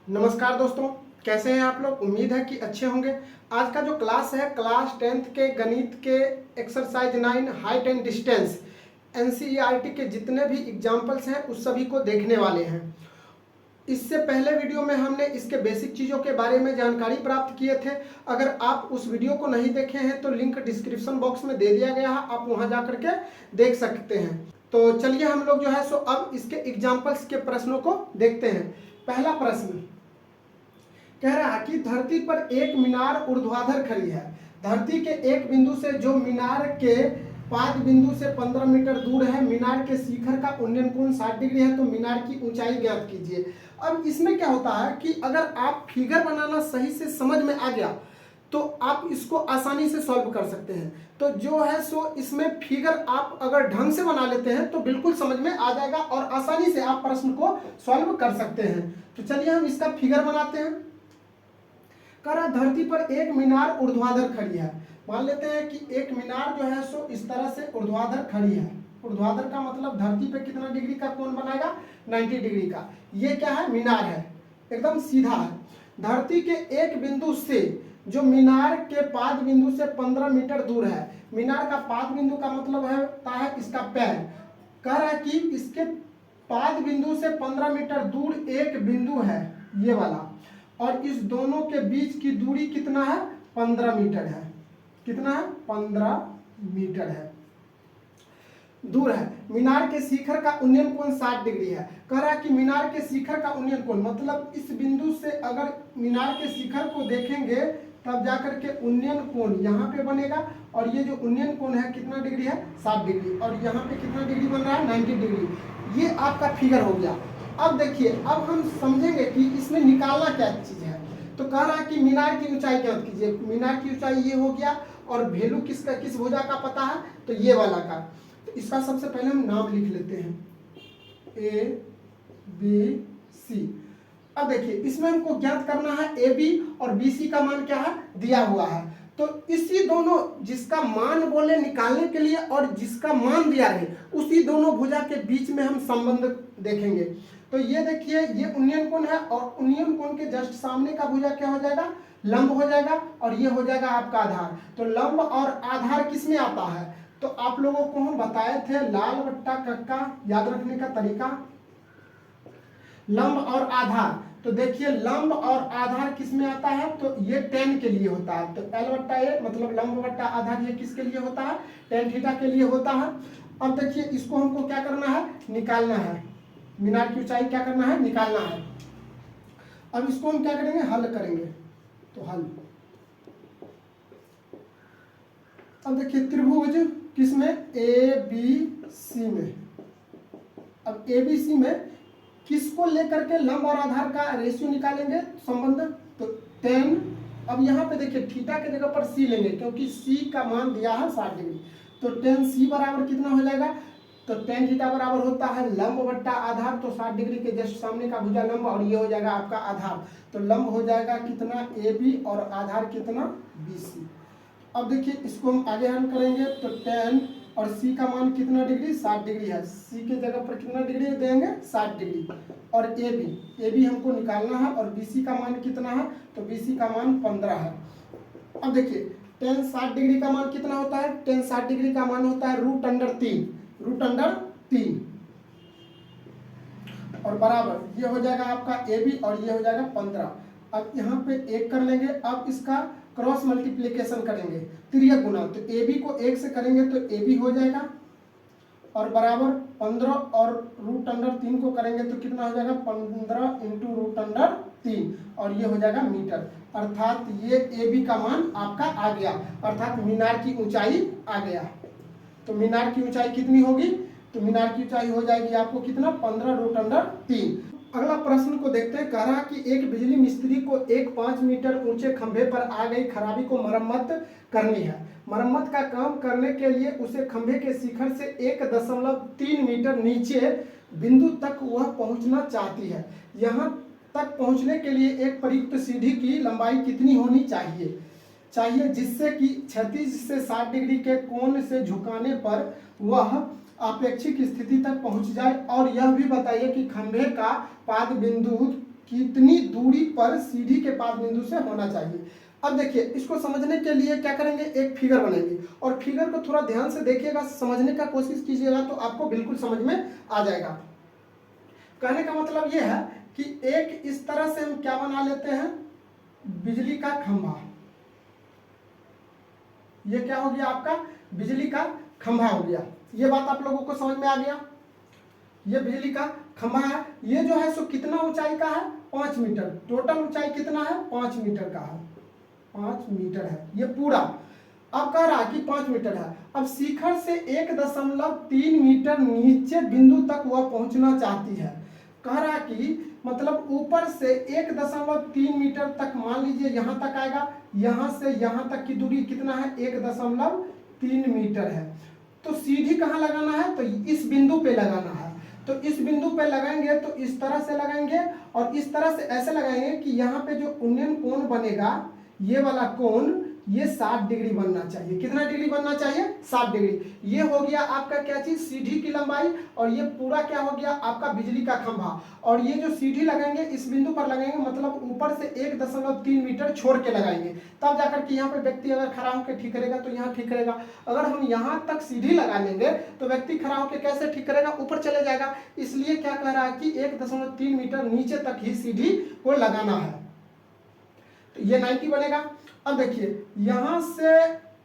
नमस्कार दोस्तों, कैसे हैं आप लोग। उम्मीद है कि अच्छे होंगे। आज का जो क्लास है क्लास 10th के गणित के exercise 9 height and distance NCERT के जितने भी एग्जाम्पल्स हैं उस सभी को देखने वाले हैं। इससे पहले वीडियो में हमने इसके बेसिक चीज़ों के बारे में जानकारी प्राप्त किए थे। अगर आप उस वीडियो को नहीं देखे हैं तो लिंक डिस्क्रिप्शन बॉक्स में दे दिया गया है, आप वहां जा करके देख सकते हैं। तो चलिए हम लोग जो है सो अब इसके एग्जाम्पल्स के प्रश्नों को देखते हैं। पहला प्रश्न कह रहा है कि धरती पर एक मीनार ऊर्ध्वाधर खड़ी है। धरती के एक बिंदु से जो मीनार के पाद बिंदु से 15 मीटर दूर है, मीनार के शिखर का उन्नयन कोण 60 डिग्री है, तो मीनार की ऊंचाई ज्ञात कीजिए। अब इसमें क्या होता है कि अगर आप फिगर बनाना सही से समझ में आ गया तो आप इसको आसानी से सॉल्व कर सकते हैं। तो जो है सो इसमें फिगर आप अगर ढंग से बना लेते हैं तो बिल्कुल समझ में आ जाएगा और आसानी से आप प्रश्न को सॉल्व कर सकते हैं। तो चलिए हम इसका फिगर बनाते हैं। कह रहा धरती पर एक मीनार ऊर्ध्वाधर खड़ी है। मान लेते हैं कि एक मीनार जो है सो इस तरह से ऊर्ध्वाधर खड़ी है। ऊर्ध्वाधर का मतलब धरती पे कितना डिग्री का कोण बनाएगा, 90 डिग्री का। ये क्या है, मीनार है, एकदम सीधा है। धरती के एक बिंदु से जो मीनार के पाद बिंदु से 15 मीटर दूर है। मीनार का पाद बिंदु का मतलब है होता है इसका पैर। कह रहा है कि इसके पाद बिंदु से 15 मीटर दूर एक बिंदु है, ये वाला, और इस दोनों के बीच की दूरी कितना है, 15 मीटर है। कितना है, 15 मीटर है, दूर है। मीनार के शिखर का उन्नयन कोण 60 डिग्री है। कह रहा है कि मीनार के शिखर का उन्नयन कोण मतलब इस बिंदु से अगर मीनार के शिखर को देखेंगे तब जाकर के उन्नयन कोण यहाँ पे बनेगा, और ये जो उन्नयन कोण है कितना डिग्री है, 60 डिग्री, और यहाँ पे कितना डिग्री बन रहा है, 90 डिग्री। ये आपका फिगर हो गया। अब देखिए, अब हम समझेंगे कि इसमें निकालना क्या चीज है। तो कह रहा है कि मीनार की ऊंचाई ज्ञात कीजिए। मीनार की ऊंचाई ये हो गया, और वैल्यू किसका, किस भुजा का पता है, तो ये वाला का। तो इसका सबसे पहले हम नाम लिख लेते हैं, ABC। अब देखिए इसमें हमको ज्ञात करना है AB और BC का मान क्या है, दिया हुआ है। तो इसी दोनों, जिसका मान बोले निकालने के लिए और जिसका मान दिया है, उसी दोनों भुजा के बीच में हम संबंध देखेंगे। तो ये देखिए, ये उन्नयन कोण है, और उन्नयन कोण के जस्ट सामने का भुजा क्या हो जाएगा, लंब हो जाएगा, और ये हो जाएगा आपका आधार। तो लंब और आधार किस में आता है, तो आप लोगों को हम बताए थे लाल बट्टा कक्का, याद रखने का तरीका, लंब और आधार। तो देखिए लंब और आधार किस में आता है, तो ये tan के लिए होता है। तो L बट्टा A मतलब लंब बट्टा आधार, ये किसके लिए होता है, tan थीटा के लिए होता है। अब देखिए इसको हमको क्या करना है, निकालना है। मीनार की ऊंचाई क्या करना है, निकालना है। अब इसको हम क्या करेंगे, हल करेंगे। तो हल, अब देखिए त्रिभुज किसमें, ABC में। अब ABC में किसको लेकर के लंब और आधार का रेशियो निकालेंगे, संबंध, तो tan। अब यहाँ पे देखिए थीटा के जगह पर C लेंगे, क्योंकि C का मान दिया है 60 डिग्री। तो tan C बराबर कितना हो जाएगा, तो tan थीटा बराबर होता है लंब बट्टा आधार। तो 60 डिग्री के जस्ट सामने का भुजा लंब, और ये हो जाएगा आपका आधार। तो लंब हो जाएगा कितना, AB, और आधार कितना, BC। अब देखिए इसको हम आगे हल करेंगे। तो tan और C का मान कितना डिग्री, 60 डिग्री है। C के जगह पर कितना डिग्री देंगे, 60 डिग्री। और AB हमको निकालना है, और BC का मान कितना है, तो BC का मान 15 है। अब देखिए tan 60 डिग्री का मान कितना होता है, tan 60 डिग्री का मान होता है √3, √3, और बराबर ये हो जाएगा आपका AB, और ये हो जाएगा 15। अब यहाँ पे 1 कर लेंगे। अब इसका क्रॉस मल्टीप्लिकेशन करेंगे, तिर्यक गुना। तो AB को 1 से करेंगे तो AB हो जाएगा, और बराबर 15, और √3 को करेंगे तो कितना हो जाएगा, 15 इंटू √3, और ये हो जाएगा मीटर। अर्थात ये AB का मान आपका आ गया, अर्थात मीनार की ऊंचाई आ गया। तो मीनार की ऊंचाई कितनी होगी, तो मीनार की ऊंचाई हो जाएगी आपको कितना, 15√3। अगला प्रश्न को देखते हैं। कह रहा कि एक बिजली मिस्त्री को एक 5 मीटर ऊंचे खंभे पर आ गई खराबी को मरम्मत करनी है। मरम्मत का काम करने के लिए उसे खंभे के शिखर से 1.3 मीटर नीचे बिंदु तक वह पहुंचना चाहती है। यहाँ तक पहुंचने के लिए एक प्रयुक्त सीढ़ी की लंबाई कितनी होनी चाहिए जिससे कि क्षैतिज से 60 डिग्री के कोण से झुकाने पर वह अपेक्षित स्थिति तक पहुंच जाए। और यह भी बताइए कि खंभे का पाद बिंदु कितनी दूरी पर सीधी के पाद बिंदु से होना चाहिए। अब देखिए इसको समझने के लिए क्या करेंगे, एक फिगर बनाएंगे और फिगर को थोड़ा ध्यान से देखिएगा, समझने का कोशिश कीजिएगा तो आपको बिल्कुल समझ में आ जाएगा। कहने का मतलब ये है कि एक इस तरह से हम क्या बना लेते हैं, बिजली का खंभा। ये क्या हो गया आपका, बिजली का खंभा हो गया। ये बात आप लोगों को समझ में आ गया। ये बिजली का खंभा है, ये जो है सो कितना ऊंचाई का है, 5 मीटर। टोटल ऊंचाई कितना है, 5 मीटर का है, 5 मीटर है ये पूरा। अब कह रहा है कि 5 मीटर है। अब शिखर से 1.3 मीटर नीचे बिंदु तक वह पहुंचना चाहती है। कह रहा कि मतलब ऊपर से 1.3 मीटर तक, मान लीजिए यहां तक आएगा, यहां से यहां तक की दूरी कितना है, 1.3 मीटर है। तो सीधी कहाँ लगाना है, तो इस बिंदु पे लगाना है। तो इस बिंदु पे लगाएंगे तो इस तरह से लगाएंगे और इस तरह से ऐसे लगाएंगे कि यहाँ पे जो उन्नयन कोण बनेगा, ये वाला कोण, ये 60 डिग्री बनना चाहिए। कितना डिग्री बनना चाहिए, 60 डिग्री। ये हो गया आपका क्या चीज, सीढ़ी की लंबाई, और ये पूरा क्या हो गया आपका बिजली का खंभा। और ये जो सीढ़ी लगाएंगे इस बिंदु पर लगाएंगे, मतलब ऊपर से 1.3 मीटर छोड़ के लगाएंगे, तब जाकर के यहाँ पे व्यक्ति अगर खड़ा होकर ठीक करेगा तो यहाँ ठीक करेगा। अगर हम यहाँ तक सीढ़ी लगा लेंगे तो व्यक्ति खड़ा होकर कैसे ठीक करेगा, ऊपर चले जाएगा। इसलिए क्या कह रहा है कि 1.3 मीटर नीचे तक ही सीढ़ी को लगाना है। तो ये 90 बनेगा। अब देखिए यहां से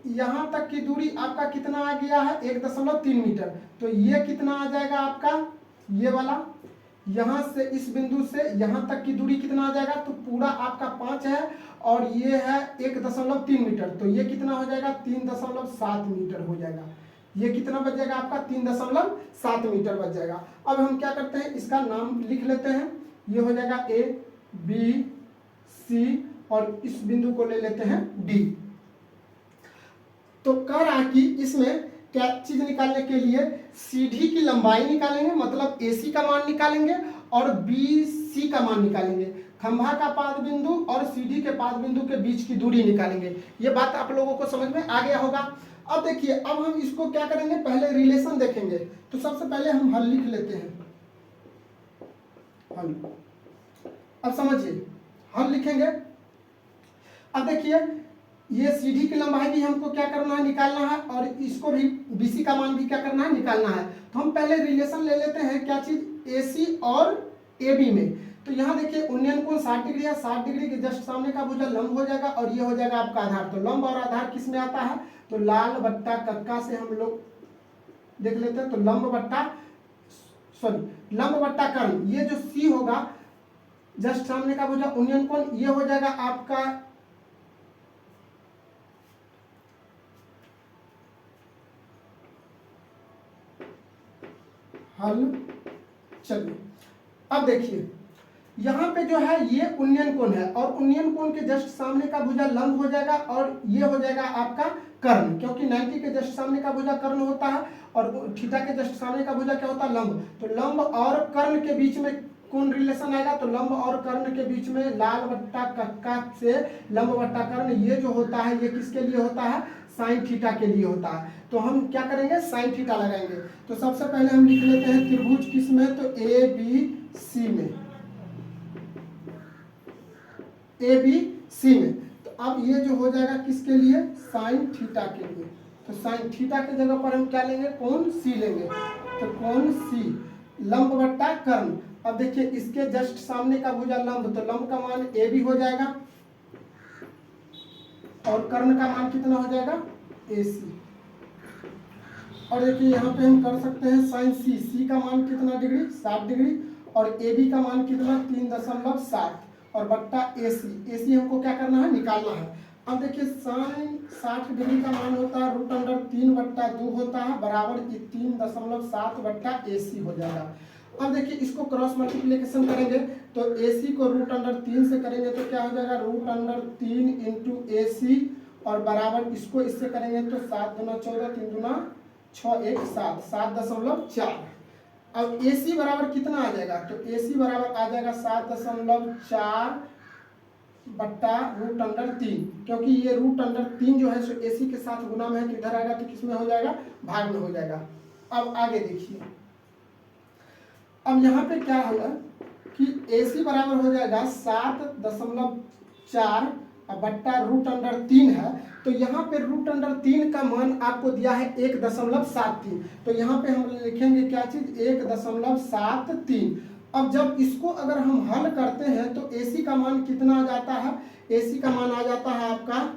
यहां तक की दूरी आपका कितना आ गया है, 1.3 मीटर। तो ये कितना आ जाएगा आपका, ये वाला, यहां से इस बिंदु से यहां तक की दूरी कितना आ जाएगा, तो पूरा आपका 5 है और ये है 1.3 मीटर। तो ये कितना हो जाएगा, 3.7 मीटर हो जाएगा। ये कितना बच जाएगा आपका, 3.7 मीटर बच जाएगा। अब हम क्या करते हैं, इसका नाम लिख लेते हैं। ये हो जाएगा A, B, C और इस बिंदु को ले लेते हैं D। तो कह रहा है कि इसमें क्या चीज निकालने के लिए, सीढ़ी की लंबाई निकालेंगे, मतलब AC का मान निकालेंगे, और BC का मान निकालेंगे। खंभा का पाद बिंदु और सीढ़ी के पाद बिंदु के बीच की दूरी निकालेंगे। ये बात आप लोगों को समझ में आ गया होगा। अब देखिए, अब हम इसको क्या करेंगे, पहले रिलेशन देखेंगे। तो सबसे पहले हम हल लिख लेते हैं, हल। अब समझिए, हल लिखेंगे। अब देखिए ये सीढ़ी की लंबाई भी हमको क्या करना है, निकालना है, और इसको भी BC का मान भी क्या करना है, निकालना है। तो हम पहले रिलेशन ले लेते हैं, क्या चीज, AC और AB में। तो यहाँ देखिए उन्नयन कोण 60 डिग्री है, 60 डिग्री के जस्ट सामने का भुजा लंब हो जाएगा और ये हो जाएगा आपका आधार। तो लंब और आधार किस में आता है, तो लाल बट्टा कक्का से हम लोग देख लेते हैं। तो लंब बट्टा कर्ण, ये जो C होगा जस्ट सामने का भुजा उन्नयन कोण, ये हो जाएगा आपका हल। चलिए अब देखिए यहाँ पे जो है ये उन्नयन कोण है और उन्नयन कोण के जस्ट सामने का भुजा लंब हो जाएगा और ये हो जाएगा आपका कर्ण, क्योंकि 90 के जस्ट सामने का भुजा कर्ण होता है और थीटा के जस्ट सामने का भुजा क्या होता है, लंब। तो लंब और कर्ण के बीच में कौन रिलेशन आएगा, तो लंब और कर्ण के बीच में लाल बट्टा कक्का से लंब बट्टा कर्ण, ये जो होता है ये किसके लिए होता है, साइन थीटा के लिए होता है। तो हम क्या करेंगे, साइन थीटा लगाएंगे। तो सबसे पहले हम लिख लेते हैं त्रिभुज किस में, तो ABC में, ABC में। तो अब ये जो हो जाएगा किसके लिए, साइन थीटा के लिए। तो साइन थीटा के जगह पर हम क्या लेंगे, कोण C लेंगे। तो कोण C लंब बट्टा कर्ण। अब देखिए इसके जस्ट सामने का भुजा लंब, तो लंब का मान AB हो जाएगा और कर्ण का मान कितना हो जाएगा, AC। और देखिए यहाँ पे हम कर सकते हैं साइन C का मान कितना डिग्री, 60 डिग्री, और AB का मान कितना 3.7 और बट्टा AC हमको क्या करना है, निकालना है। अब देखिए साइन 60 डिग्री का मान होता है √3/2 होता है, बराबर 3.7/AC हो जाएगा। अब देखिए इसको क्रॉस मल्टीप्लिकेशन करेंगे तो AC को √3 से करेंगे तो क्या हो जाएगा, √3 इंटू AC और बराबर इसको इससे करेंगे तो 7 दूना 14, 3 दूना 6, 1 7, 7.4। अब AC बराबर कितना आ जाएगा, तो AC बराबर आ जाएगा 7.4 बट्टा √3, क्योंकि ये √3 जो है सो AC के साथ गुना में है तो इधर आएगा तो किसमें हो जाएगा, भाग में हो जाएगा। अब आगे देखिए, अब यहाँ पे क्या होगा कि AC बराबर हो जाएगा 7.4 बट्टा √3 है। तो यहाँ पे √3 का मान आपको दिया है 1.73। तो यहाँ पे हम लिखेंगे क्या चीज, 1.73। अब जब इसको अगर हम हल करते हैं तो AC का मान कितना आ जाता है, AC का मान आ जाता है आपका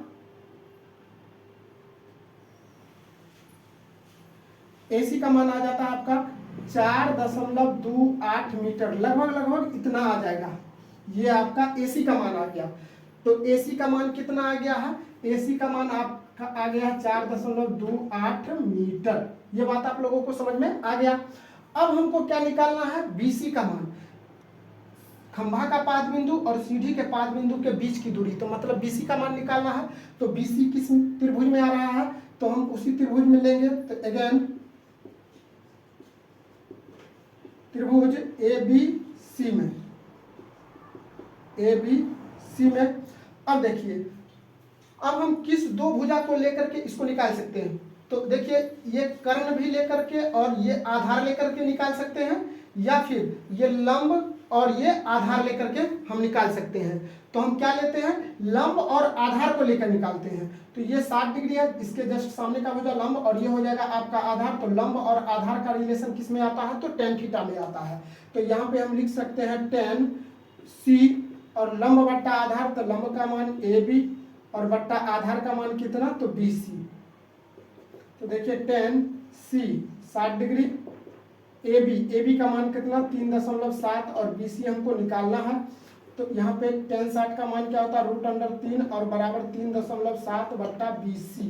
AC का मान आ जाता है आपका 4.28 मीटर, लगभग इतना आ जाएगा। ये आपका AC का मान आ गया। तो AC का मान कितना आ गया है, AC का मान आपका आ गया 4.28 मीटर। ये बात आप लोगों को समझ में आ गया। अब हमको क्या निकालना है, BC का मान, खंभा का पाद बिंदु और सीढ़ी के पाद बिंदु के बीच की दूरी। तो मतलब BC का मान निकालना है। तो BC किस त्रिभुज में आ रहा है, तो हम उसी त्रिभुज में लेंगे। तो अगेन त्रिभुज ABC में, ABC में। अब देखिए, अब हम किस दो भुजा को लेकर के इसको निकाल सकते हैं। तो देखिए, ये कर्ण भी लेकर के और ये आधार लेकर के निकाल सकते हैं, या फिर ये लंब और ये आधार लेकर के हम निकाल सकते हैं। तो हम क्या लेते हैं, लंब और आधार को लेकर निकालते हैं। तो ये 60 डिग्री है, इसके जस्ट सामने का भुजा लंब और ये हो जाएगा आपका आधार। तो लंब और आधार का रिलेशन किस में आता है, तो tan थीटा में आता है। तो यहाँ पे हम लिख सकते हैं tan C और लंब बट्टा आधार, तो लंब का मान AB और बट्टा आधार का मान कितना, तो BC। तो देखिए tan C 60 डिग्री, AB का मान कितना 3.7 और BC हमको निकालना है। तो यहाँ पे tan 60 का मान क्या होता है, √3 और बराबर 3.7 बट्टा BC।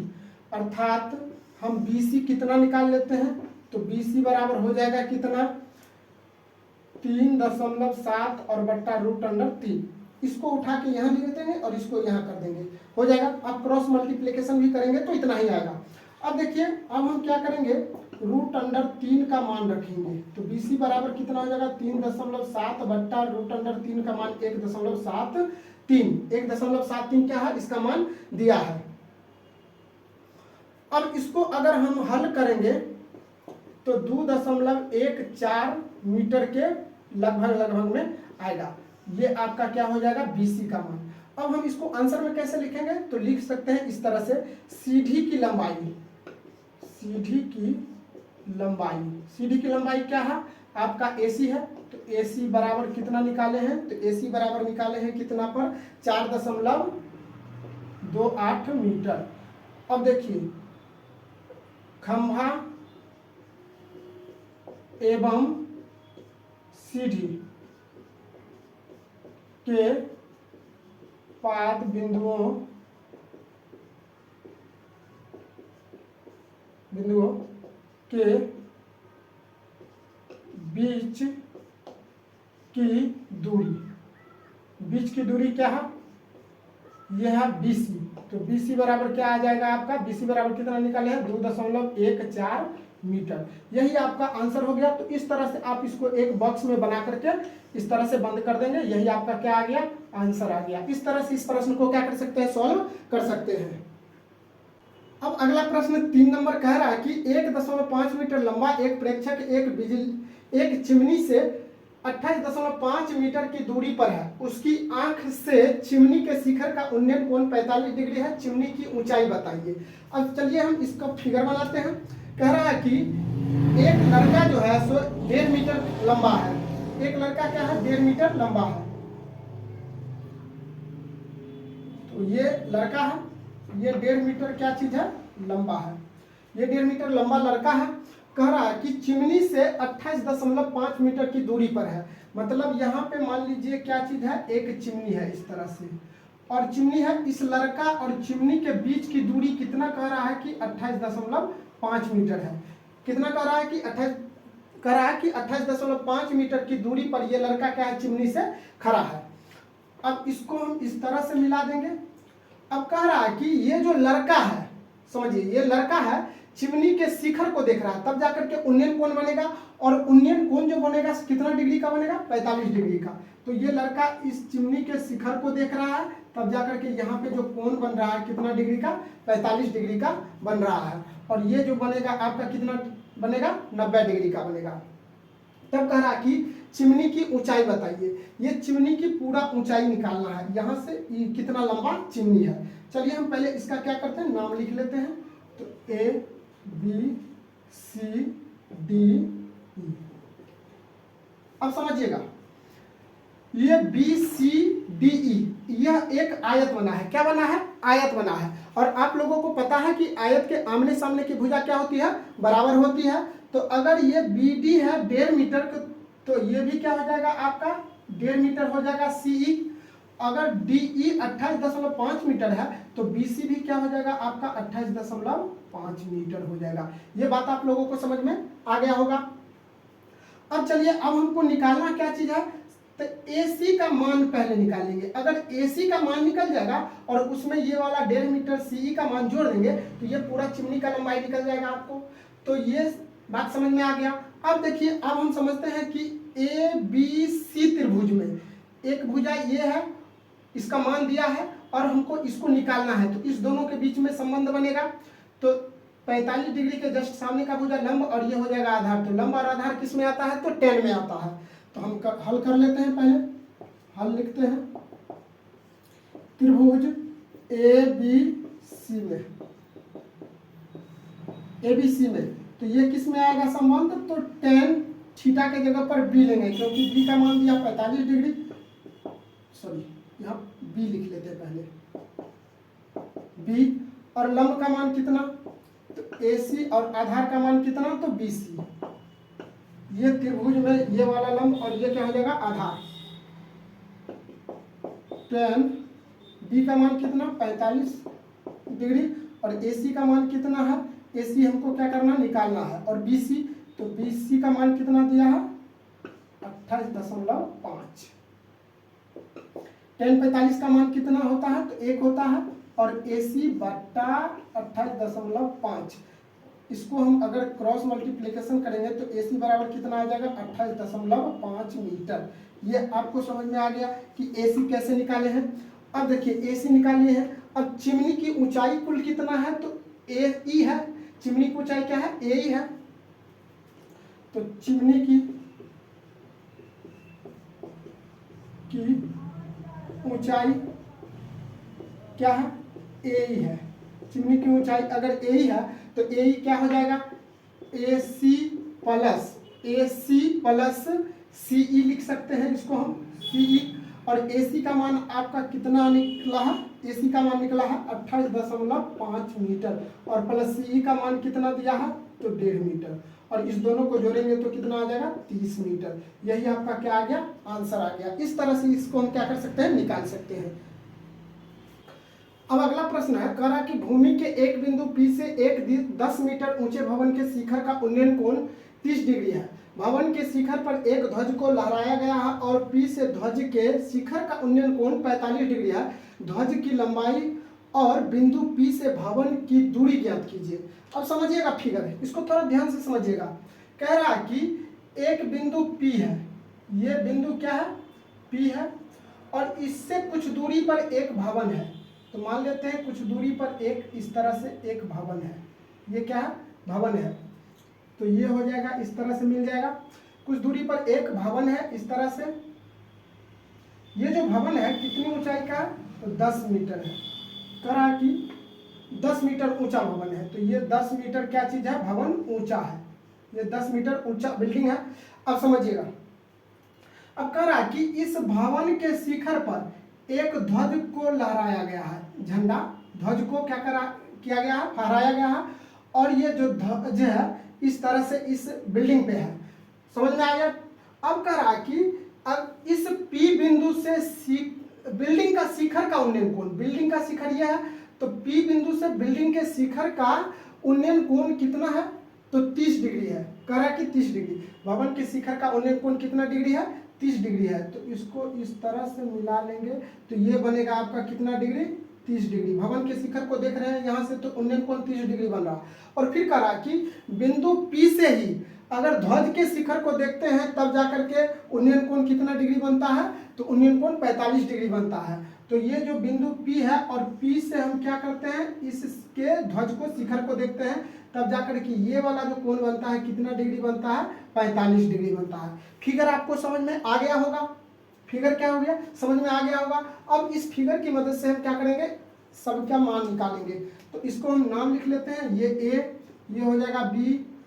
अर्थात हम BC कितना निकाल लेते हैं, तो BC बराबर हो जाएगा कितना, 3.7 और बट्टा √3। इसको उठा के यहाँ लिख देंगे और इसको यहाँ कर देंगे, हो जाएगा। आप क्रॉस मल्टीप्लिकेशन भी करेंगे तो इतना ही आएगा। अब देखिए, अब हम क्या करेंगे, √3 का मान रखेंगे। तो BC बराबर कितना हो जाएगा, 3.7 बट्टा √3 का मान 1.73। 1.73 क्या है, इसका मान दिया है। अब इसको अगर हम हल करेंगे तो 2.14 मीटर के लगभग में आएगा। ये आपका क्या हो जाएगा, BC का मान। अब हम इसको आंसर में कैसे लिखेंगे, तो लिख सकते हैं इस तरह से, सीढ़ी की लंबाई क्या है, आपका AC है। तो AC बराबर कितना निकाले हैं, तो AC बराबर निकाले हैं कितना पर, 4.28 मीटर। अब देखिए, खंभा एवं सीढ़ी के पाद बिंदुओं के बीच की दूरी क्या है, यह है BC। तो BC बराबर क्या आ जाएगा आपका, BC बराबर कितना निकाले हैं, 2.14 मीटर। यही आपका आंसर हो गया। तो इस तरह से आप इसको एक बॉक्स में बना करके इस तरह से बंद कर देंगे, यही आपका क्या आ गया, आंसर आ गया। इस तरह से इस प्रश्न को क्या कर सकते हैं, सॉल्व कर सकते हैं। अब अगला प्रश्न 3 नंबर कह रहा है कि 1.5 मीटर लंबा एक प्रेक्षक एक चिमनी से 28.5 मीटर की दूरी पर है। उसकी आंख से चिमनी के शिखर का उन्नयन कोण 45 डिग्री है। चिमनी की ऊंचाई बताइए। अब चलिए हम इसका फिगर बनाते हैं। कह रहा है कि एक लड़का जो है सो 1.5 मीटर लंबा है। एक लड़का क्या है, 1.5 मीटर लंबा है। तो ये लड़का है, ये 1.5 मीटर क्या चीज है, लंबा है। ये 1.5 मीटर लंबा लड़का है। कह रहा है कि चिमनी से 28.5 मीटर की दूरी पर है। मतलब यहाँ पे मान लीजिए क्या चीज है, एक चिमनी है इस तरह से, और चिमनी है। इस लड़का और चिमनी के बीच की दूरी कितना कह रहा है कि 28.5 मीटर है। कितना कह रहा है कि 28.5 मीटर की दूरी पर ये लड़का क्या है, चिमनी से खड़ा है। अब इसको हम इस तरह से मिला देंगे। अब कह रहा है कि ये जो लड़का है, समझिए ये लड़का है, चिमनी के शिखर को देख रहा है, तब जाकर के उन्नयन कोण बनेगा। और उन्नयन कोण जो बनेगा कितना डिग्री का बनेगा, 45 डिग्री का। तो ये लड़का इस चिमनी के शिखर को देख रहा है, तब जाकर के यहाँ पे जो कोण बन रहा है कितना डिग्री का, 45 डिग्री का बन रहा है। और ये जो बनेगा आपका कितना बनेगा, 90 डिग्री का बनेगा। तब कह रहा कि चिमनी की ऊंचाई बताइए। ये चिमनी की पूरा ऊंचाई निकालना है, यहाँ से ये कितना लंबा चिमनी है। चलिए हम पहले इसका क्या करते हैं, नाम लिख लेते हैं। तो A B C D E. अब समझिएगा, ये बी सी डी ई यह एक आयत बना है। क्या बना है? आयत बना है। और आप लोगों को पता है कि आयत के आमने सामने की भुजा क्या होती है? बराबर होती है। तो अगर ये बी डी है 1.5 मीटर, तो ये भी क्या हो जाएगा आपका 1.5 मीटर हो जाएगा सीई। अगर डी ई 28.5 मीटर है तो बी सी भी क्या हो जाएगा आपका 28.5 मीटर हो जाएगा। ये बात आप लोगों को समझ में आ गया होगा। अब चलिए, अब हमको निकालना क्या चीज है, तो AC का मान पहले निकालेंगे। अगर AC का मान निकल जाएगा और उसमें ये वाला 1.5 मीटर CE का मान जोड़ देंगे तो ये पूरा चिमनी का लंबाई निकल जाएगा आपको। तो ये बात समझ में आ गया। अब देखिए, अब हम समझते हैं कि ABC त्रिभुज में एक भुजा ये है, इसका मान दिया है और हमको इसको निकालना है। तो इस दोनों के बीच में संबंध बनेगा। तो 45 डिग्री के जस्ट सामने का भुजा लंब और ये हो जाएगा आधार। तो लंब और आधार किस में आता है? तो 10 में आता है। तो हम हल कर लेते हैं। पहले हल लिखते हैं, त्रिभुज ABC में, ABC में तो ये किस में आएगा संबंध? तो tan थीटा के जगह पर b लेंगे, क्योंकि b का मान दिया 45 डिग्री। सॉरी, यहाँ b लिख लेते हैं पहले, b। और लंब का मान कितना? तो AC। और आधार का मान कितना? तो BC। ये त्रिभुज में ये वाला लंब और ये क्या हो जाएगा? आधार। tan b का मान कितना? 45 डिग्री। और AC का मान कितना है? AC हमको क्या करना? निकालना है। और BC, तो BC का मान कितना दिया है? 28.5। tan 45 का मान कितना होता है? तो 1 होता है। और AC बटा 28.5, इसको हम अगर क्रॉस मल्टीप्लिकेशन करेंगे तो AC बराबर कितना आ जाएगा? 28.5 मीटर। ये आपको समझ में आ गया कि AC कैसे निकाले हैं। अब देखिए, AC निकाले हैं। अब चिमनी की ऊंचाई कुल कितना है? तो AE है। चिमनी की ऊंचाई क्या है? AE है। तो चिमनी की ऊंचाई क्या है? AE है। चिमनी की ऊंचाई अगर AE है तो AE क्या हो जाएगा? AC प्लस CE लिख सकते हैं इसको हम, CE। और AC का मान आपका कितना निकला है? AC का मान निकला है 28.5 मीटर। और प्लस CE का मान कितना दिया है? तो 1.5 मीटर। और इस दोनों को जोड़ेंगे तो कितना आ जाएगा? 30 मीटर। यही आपका क्या आ गया? आंसर आ गया। इस तरह से इसको हम क्या कर सकते हैं? निकाल सकते हैं। अब अगला प्रश्न है, कह रहा कि भूमि के एक बिंदु P से एक 10 मीटर ऊंचे भवन के शिखर का उन्नयन कोण 30 डिग्री है। भवन के शिखर पर एक ध्वज को लहराया गया है और P से ध्वज के शिखर का उन्नयन कोण 45 डिग्री है। ध्वज की लंबाई और बिंदु P से भवन की दूरी ज्ञात कीजिए। अब समझिएगा फिगर है, इसको थोड़ा ध्यान से समझिएगा। कह रहा है कि एक बिंदु P है, ये बिंदु क्या है? P है। और इससे कुछ दूरी पर एक भवन है। तो मान लेते हैं कुछ दूरी पर एक इस तरह से एक भवन है। ये क्या है? भवन है। तो ये हो जाएगा, इस तरह से मिल जाएगा। कुछ दूरी पर एक भवन है इस तरह से। ये जो भवन है कितनी ऊंचाई का है? तो 10 मीटर है। करा कि 10 मीटर ऊंचा भवन है। तो ये 10 मीटर क्या चीज है? भवन ऊंचा है। ये 10 मीटर ऊंचा बिल्डिंग है। अब समझिएगा, अब कह रहा कि इस भवन के शिखर पर एक ध्वज को लहराया गया है। झंडा ध्वज को क्या किया गया है? फहराया गया है। और ये जो ध्वज है इस तरह से इस बिल्डिंग पे है। समझ में आ गया? अब कह रहा कि अब इस P बिंदु से बिल्डिंग का शिखर का उन्नयन कोण, बिल्डिंग का शिखर यह है, तो P बिंदु से बिल्डिंग के शिखर का उन्नयन कोण कितना है? तो 30 डिग्री है। कह रहा कि 30 डिग्री। भवन के शिखर का उन्नयन कोण कितना डिग्री है? 30 डिग्री है। तो इसको इस तरह से मिला लेंगे तो ये बनेगा आपका कितना डिग्री? 30 डिग्री। भवन के शिखर को देख रहे हैं यहाँ से, तो उन्नयन कोण 30 डिग्री बन रहा। और फिर कह रहा कि बिंदु P से ही अगर ध्वज के शिखर को देखते हैं तब जाकर के उन्नयन कोण कितना डिग्री बनता है, तो उन्नयन कोण 45 डिग्री बनता है। तो ये जो बिंदु P है और P से हम क्या करते हैं, इसके ध्वज को शिखर को देखते हैं तब जाकर के ये वाला जो कोण बनता है कितना डिग्री बनता है, 45 डिग्री बनता है। फिगर आपको समझ में आ गया होगा, फिगर क्या हो गया, समझ में आ गया होगा। अब इस फिगर की मदद से हम क्या करेंगे, सबका मान निकालेंगे। तो इसको हम नाम लिख लेते हैं, ये A, ये हो जाएगा B,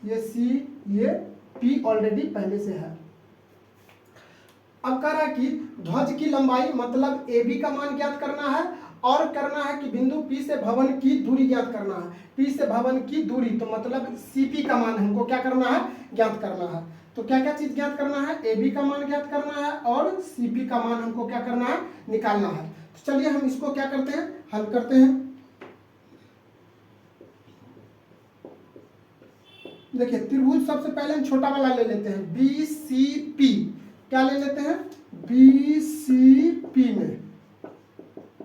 ये C, ये P ऑलरेडी पहले से है। अब कह रहा है कि ध्वज की लंबाई मतलब AB का मान ज्ञात करना है और करना है कि बिंदु P से भवन की दूरी ज्ञात करना है। P से भवन की दूरी तो मतलब CP का मान हमको क्या करना है, ज्ञात करना है। तो क्या क्या चीज ज्ञात करना है, AB का मान ज्ञात करना है और CP का मान हमको क्या करना है, निकालना है। तो चलिए हम इसको क्या करते हैं, हल करते हैं। देखिए त्रिभुज सबसे पहले हम छोटा वाला ले लेते हैं, BCP। क्या ले लेते हैं, BCP में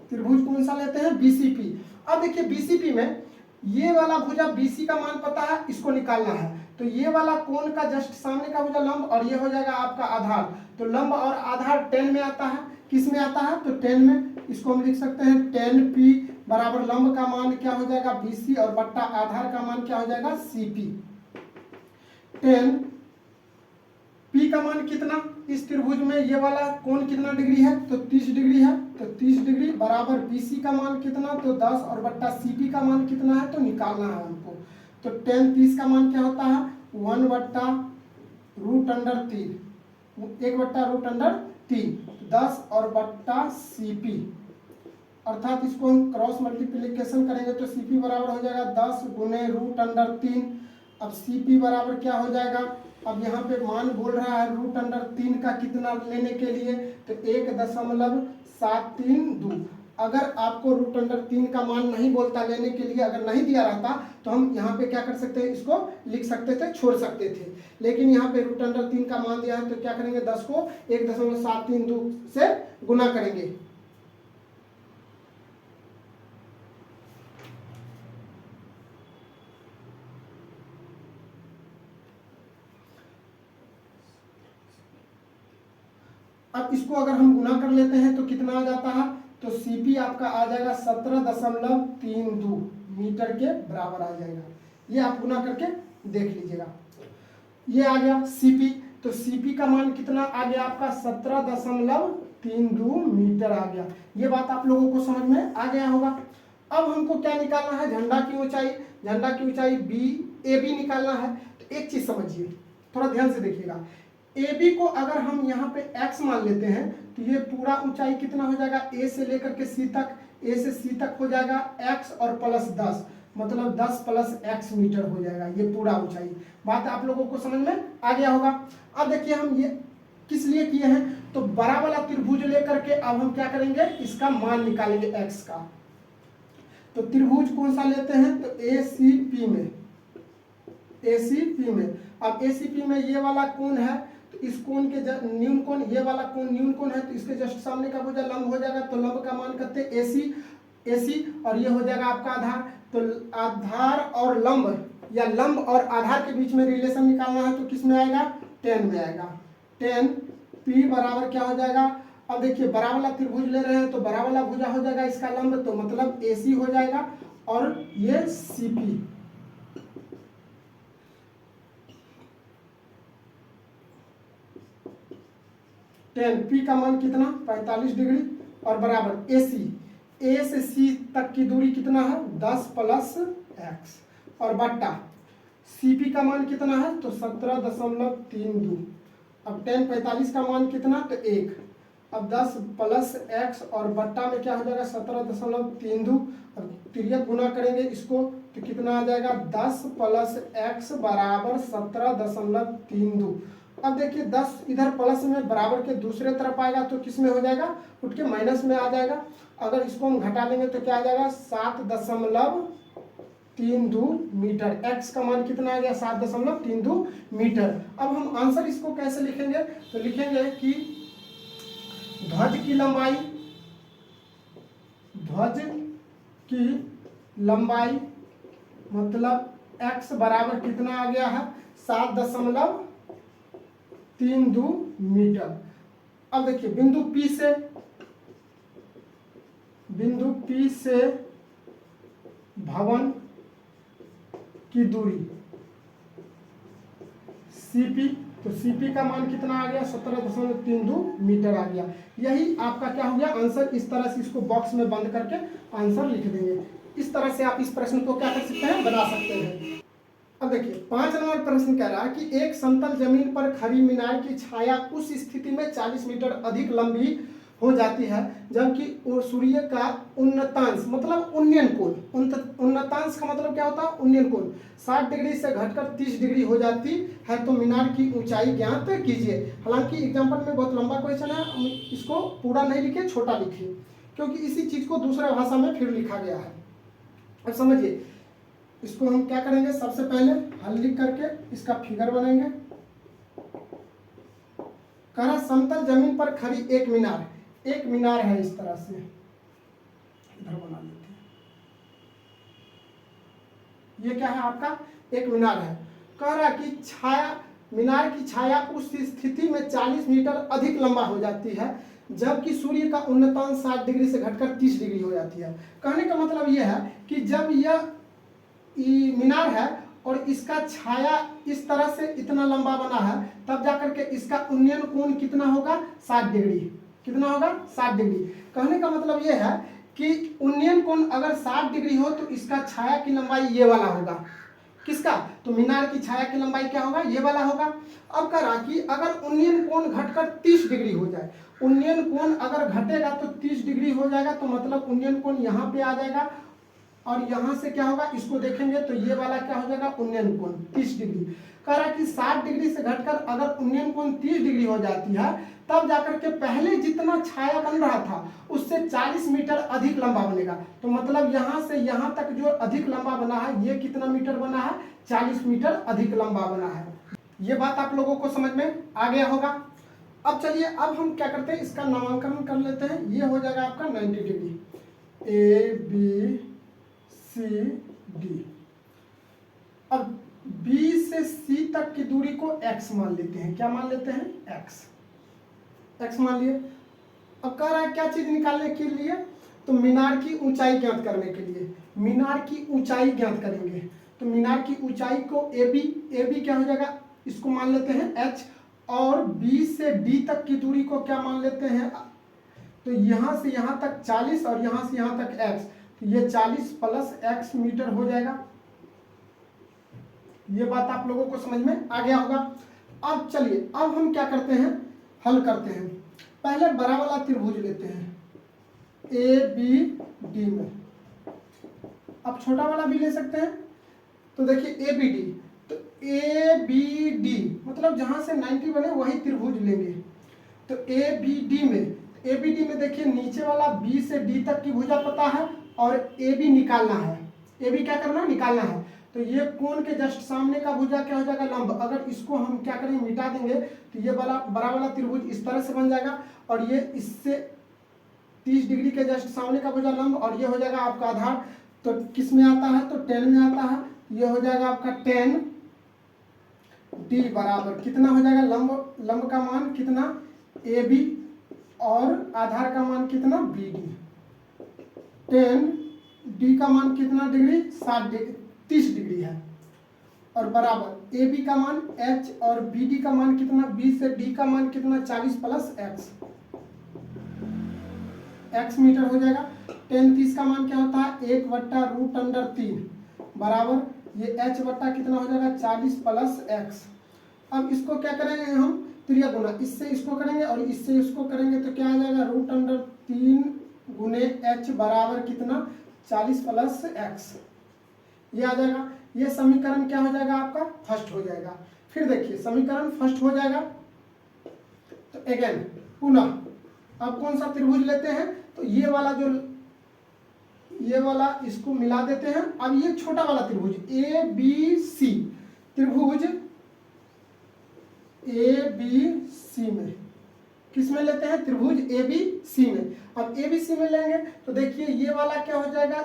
त्रिभुज कौन सा लेते हैं, BCP। अब देखिए BCP में ये वाला भुजा BC का मान पता है, इसको निकालना है। तो ये वाला कोण का जस्ट सामने का भुजा लंब और ये हो जाएगा आपका आधार। तो लंब और आधार 10 में आता है, किस में आता है, तो 10 में। इसको हम लिख सकते हैं 10P बराबर लंब का मान क्या हो जाएगा, BC और बट्टा आधार का मान क्या हो जाएगा, CP। 10P का मान कितना, इस त्रिभुज में ये वाला कोण कितना डिग्री है, तो 30 डिग्री है। तो 30 डिग्री बराबर BC का मान कितना, तो 10 और बट्टा CP का मान कितना है, तो निकालना है हमको। तो 10 30 का मान क्या होता है, 1 बट्टा √3, 1 बट्टा √3, 10 और बट्टा CP, अर्थात इसको हम क्रॉस मल्टीप्लिकेशन करेंगे तो CP बराबर हो जाएगा 10 गुने √3। अब CP बराबर क्या हो जाएगा, अब यहाँ पे मान बोल रहा है √3 का कितना लेने के लिए, तो 1.732। अगर आपको √3 का मान नहीं बोलता लेने के लिए, अगर नहीं दिया रहता तो हम यहाँ पे क्या कर सकते हैं, इसको लिख सकते थे, छोड़ सकते थे। लेकिन यहाँ पे √3 का मान दिया है तो क्या करेंगे, 10 को 1.732 से गुना करेंगे। अब इसको अगर हम गुना कर लेते हैं तो कितना आ जाता है, तो CP आपका आ जाएगा 17.32 मीटर के बराबर आ जाएगा। ये आप गुना करके देख लीजिएगा, ये आ गया CP। तो CP का मान कितना आ गया आपका 17.32 मीटर आ गया। ये बात आप लोगों को समझ में आ गया होगा। अब हमको क्या निकालना है, झंडा की ऊंचाई। झंडा की ऊंचाई AB निकालना है। तो एक चीज समझिए, थोड़ा ध्यान से देखिएगा, AB को अगर हम यहाँ पे x मान लेते हैं तो ये पूरा ऊंचाई कितना हो जाएगा, A से लेकर के C तक, A से C तक हो जाएगा x और प्लस 10, मतलब 10 प्लस x मीटर हो जाएगा ये पूरा ऊंचाई। बात आप लोगों को समझ में आ गया होगा। अब देखिए हम ये किस लिए किए हैं, तो बड़ा वाला त्रिभुज लेकर के अब हम क्या करेंगे, इसका मान निकालेंगे x का। तो त्रिभुज कौन सा लेते हैं, तो ACP में, ACP में। अब ACP में ये वाला कोण है, तो इस कोण के न्यून कोण, ये वाला कोण न्यून कोण है, तो इसके जस्ट सामने का भुजा लंब हो जाएगा। तो लंब का मान करते AC और ये हो जाएगा आपका आधार। तो आधार और लंब या लंब और आधार के बीच में रिलेशन निकालना है तो किस में आएगा, 10 में आएगा। 10P बराबर क्या हो जाएगा, अब देखिए बड़ा वाला त्रिभुज ले रहे हैं तो बड़ा वाला भुजा हो जाएगा इसका लंब, तो मतलब AC हो जाएगा और ये CP। P का मान कितना, 45 डिग्री और बराबर AC, A से C तक की दूरी कितना है, 10 प्लस x और बट्टा CP का मान कितना है, तो 17.32। अब 10 45 का मान कितना, तो 1। अब 10 प्लस x और बट्टा में क्या हो जाएगा 17.32। अब तिर्यक गुना करेंगे इसको तो कितना आ जाएगा, 10 प्लस x बराबर 17.32। अब देखिए 10 इधर प्लस में बराबर के दूसरे तरफ आएगा तो किस में हो जाएगा, उठ के माइनस में आ जाएगा। अगर इसको हम घटा लेंगे तो क्या आ जाएगा, 7.32 मीटर। x का मान कितना आ गया, 7.32 मीटर। अब हम आंसर इसको कैसे लिखेंगे, तो लिखेंगे कि ध्वज की लंबाई मतलब x बराबर कितना आ गया है, 7.32 मीटर। अब देखिए बिंदु P से भवन की दूरी CP, तो CP का मान कितना आ गया 17.32 मीटर आ गया। यही आपका क्या हो गया आंसर। इस तरह से इसको बॉक्स में बंद करके आंसर लिख देंगे। इस तरह से आप इस प्रश्न को क्या कर सकते हैं, बना सकते हैं। अब देखिए 5 नंबर प्रश्न कह रहा है कि एक समतल जमीन पर खड़ी मीनार की छाया उस स्थिति में 40 मीटर अधिक लंबी हो जाती है जबकि सूर्य का उन्नतांश मतलब उन्नयन कोण, उन्नतांश का मतलब क्या होता है उन्नयन कोण 60 डिग्री से घटकर 30 डिग्री हो जाती है, तो मीनार की ऊंचाई ज्ञात कीजिए। हालांकि एग्जाम्पल में बहुत लंबा क्वेश्चन है, इसको पूरा नहीं लिखे, छोटा लिखिए, क्योंकि इसी चीज को दूसरे भाषा में फिर लिखा गया है। अब समझिए इसको हम क्या करेंगे, सबसे पहले हल लिख करके इसका फिगर बनाएंगे। कहा समतल जमीन पर खड़ी एक मीनार है, इस तरह से इधर बना लेते हैं। ये क्या है आपका एक मीनार है। कह रहा कि मीनार की छाया उस स्थिति में 40 मीटर अधिक लंबा हो जाती है जबकि सूर्य का उन्नतांश 60 डिग्री से घटकर 30 डिग्री हो जाती है। कहने का मतलब यह है कि जब यह मीनार है और इसका छाया इस तरह से इतना लंबा बना है, तब जाकर के इसका उन्नयन कोण कितना होगा 60 डिग्री। कितना होगा 60 डिग्री। कहने का मतलब यह है कि उन्नयन कोण अगर 60 डिग्री हो तो इसका छाया की लंबाई ये वाला होगा। किसका, तो मीनार की छाया की लंबाई क्या होगा, ये वाला होगा। अब कह रहा कि अगर उन्नयन कोण घटकर 30 डिग्री हो जाए, उन्नयन कोण अगर घटेगा तो 30 डिग्री हो जाएगा, तो मतलब उन्नयन कोण यहाँ पे आ जाएगा और यहाँ से क्या होगा इसको देखेंगे तो ये वाला क्या हो जाएगा उन्नयन कोण 30 डिग्री। कह रहा कि 60 डिग्री से घटकर अगर उन्नयन कोण 30 डिग्री हो जाती है, तब जाकर के पहले जितना छाया बन रहा था उससे 40 मीटर अधिक लंबा बनेगा। तो मतलब यहाँ से यहाँ तक जो अधिक लंबा बना है, ये कितना मीटर बना है 40 मीटर अधिक लंबा बना है। ये बात आप लोगों को समझ में आ गया होगा। अब चलिए अब हम क्या करते हैं, इसका नामांकन कर लेते हैं। ये हो जाएगा आपका 90 डिग्री, ABCD। अब B से C तक की दूरी को x मान लेते हैं। क्या मान लेते हैं, x मान लिए। अब कह रहा है क्या चीज निकालने के लिए, तो मीनार की ऊंचाई ज्ञात करने के लिए मीनार की ऊंचाई ज्ञात करेंगे। तो मीनार की ऊंचाई को AB क्या हो जाएगा, इसको मान लेते हैं h, और B से D तक की दूरी को क्या मान लेते हैं, तो यहाँ से यहाँ तक 40 और यहाँ से यहाँ तक x, तो ये 40 प्लस x मीटर हो जाएगा। ये बात आप लोगों को समझ में आ गया होगा। अब चलिए अब हम क्या करते हैं, हल करते हैं। पहले बड़ा वाला त्रिभुज लेते हैं ABD में, अब छोटा वाला भी ले सकते हैं। तो देखिए ABD, तो ABD मतलब जहां से 90 बने वही त्रिभुज लेंगे। तो ABD में देखिए नीचे वाला B से D तक की भुजा पता है और AB निकालना है। AB क्या करना है, निकालना है। तो ये कोण के जस्ट सामने का भुजा क्या हो जाएगा, लंब। अगर इसको हम क्या करेंगे, मिटा देंगे तो ये वाला बड़ा वाला त्रिभुज इस तरह से बन जाएगा और ये इससे 30 डिग्री के जस्ट सामने का भुजा लंब, और ये हो जाएगा आपका आधार। तो किस में आता है, तो 10 में आता है। ये हो जाएगा आपका 10 D बराबर कितना हो जाएगा, लंब का मान कितना AB और आधार का मान कितना BD। 10 D का मान कितना डिग्री 30 डिग्री है, और बराबर AB का मान H और BD का मान कितना, B से D का मान कितना 40 प्लस x मीटर हो जाएगा। 10 30 का मान क्या होता है 1/√3 बराबर ये h बट्टा कितना हो जाएगा 40 प्लस x। अब इसको क्या करेंगे हम, त्रिया गुना, इससे इसको करेंगे और इससे इसको करेंगे तो क्या आ जाएगा √3 गुने h बराबर कितना 40 प्लस x, ये आ जाएगा। ये समीकरण क्या हो जाएगा आपका, फर्स्ट हो जाएगा। फिर देखिए समीकरण फर्स्ट हो जाएगा तो अगेन पुनः अब कौन सा त्रिभुज लेते हैं, तो ये वाला इसको मिला देते हैं। अब ये छोटा वाला त्रिभुज ABC त्रिभुज ABC में किस में लेते हैं, त्रिभुज ए बी सी में। अब ए बी सी में लेंगे तो देखिए ये वाला क्या हो जाएगा,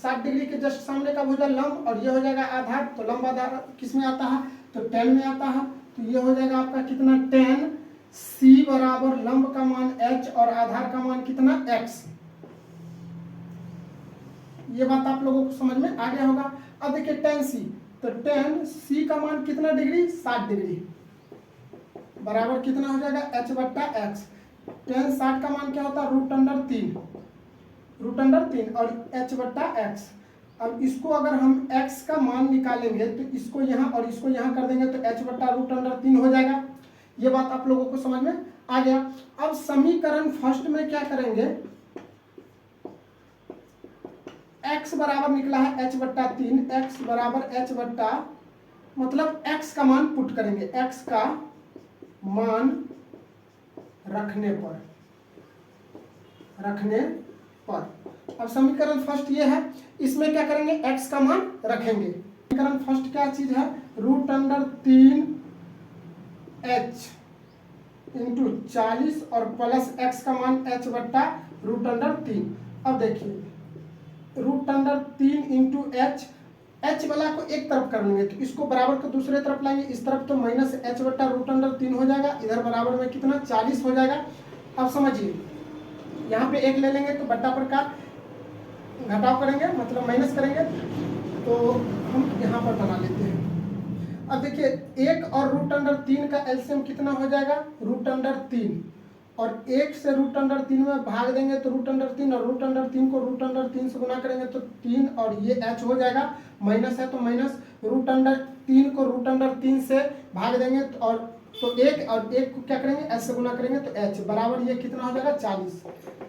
60 डिग्री के जस्ट सामने का भुजा लंब, और ये हो जाएगा आधार। तो लंब आधार किस में आता है, तो 10 में आता है। तो ये हो जाएगा आपका कितना, 10 सी बराबर लंब का मान h और आधार का मान कितना x। ये बात आप लोगों को समझ में आ गया होगा। अब देखिए 10 सी, तो 10 सी का मान कितना डिग्री, 60 डिग्री, बराबर कितना हो जाएगा h बट्टा एक्स। 10 60 का मान क्या होता है, √3, √3 और h बट्टा एक्स। अब इसको अगर हम x का मान निकालेंगे तो इसको यहाँ और इसको यहाँ कर देंगे तो h बट्टा √3 हो जाएगा। ये बात आप लोगों को समझ में आ गया। अब समीकरण फर्स्ट में क्या करेंगे, x बराबर निकला है h बट्टा 3, x बराबर h बट्टा, मतलब x का मान पुट करेंगे, x का मान रखने पर। अब समीकरण फर्स्ट ये है, इसमें क्या करेंगे, x का मान रखेंगे। समीकरण फर्स्ट क्या चीज है, √3 h इंटू 40 और प्लस x का मान h बट्टा √3। अब देखिए √3 इंटू h वाला को एक तरफ कर लेंगे तो इसको बराबर को दूसरे तरफ लाएंगे, इस तरफ तो माइनस h बट्टा √3 हो जाएगा, इधर बराबर में कितना 40 हो जाएगा। अब समझिए यहाँ पे एक ले लेंगे तो बट्टा पर का घटाव करेंगे, मतलब माइनस करेंगे, तो हम यहाँ पर बना लेते हैं। अब देखिए 1 और √3 का एलसीएम कितना हो जाएगा, √3, और 1 से √3 में भाग देंगे तो √3, और √3 को √3 से गुना करेंगे तो 3, और ये h हो जाएगा, माइनस है तो माइनस, √3 को √3 से भाग देंगे और तो 1 और 1 को क्या करेंगे, h से गुना करेंगे तो h बराबर ये कितना हो जाएगा 40।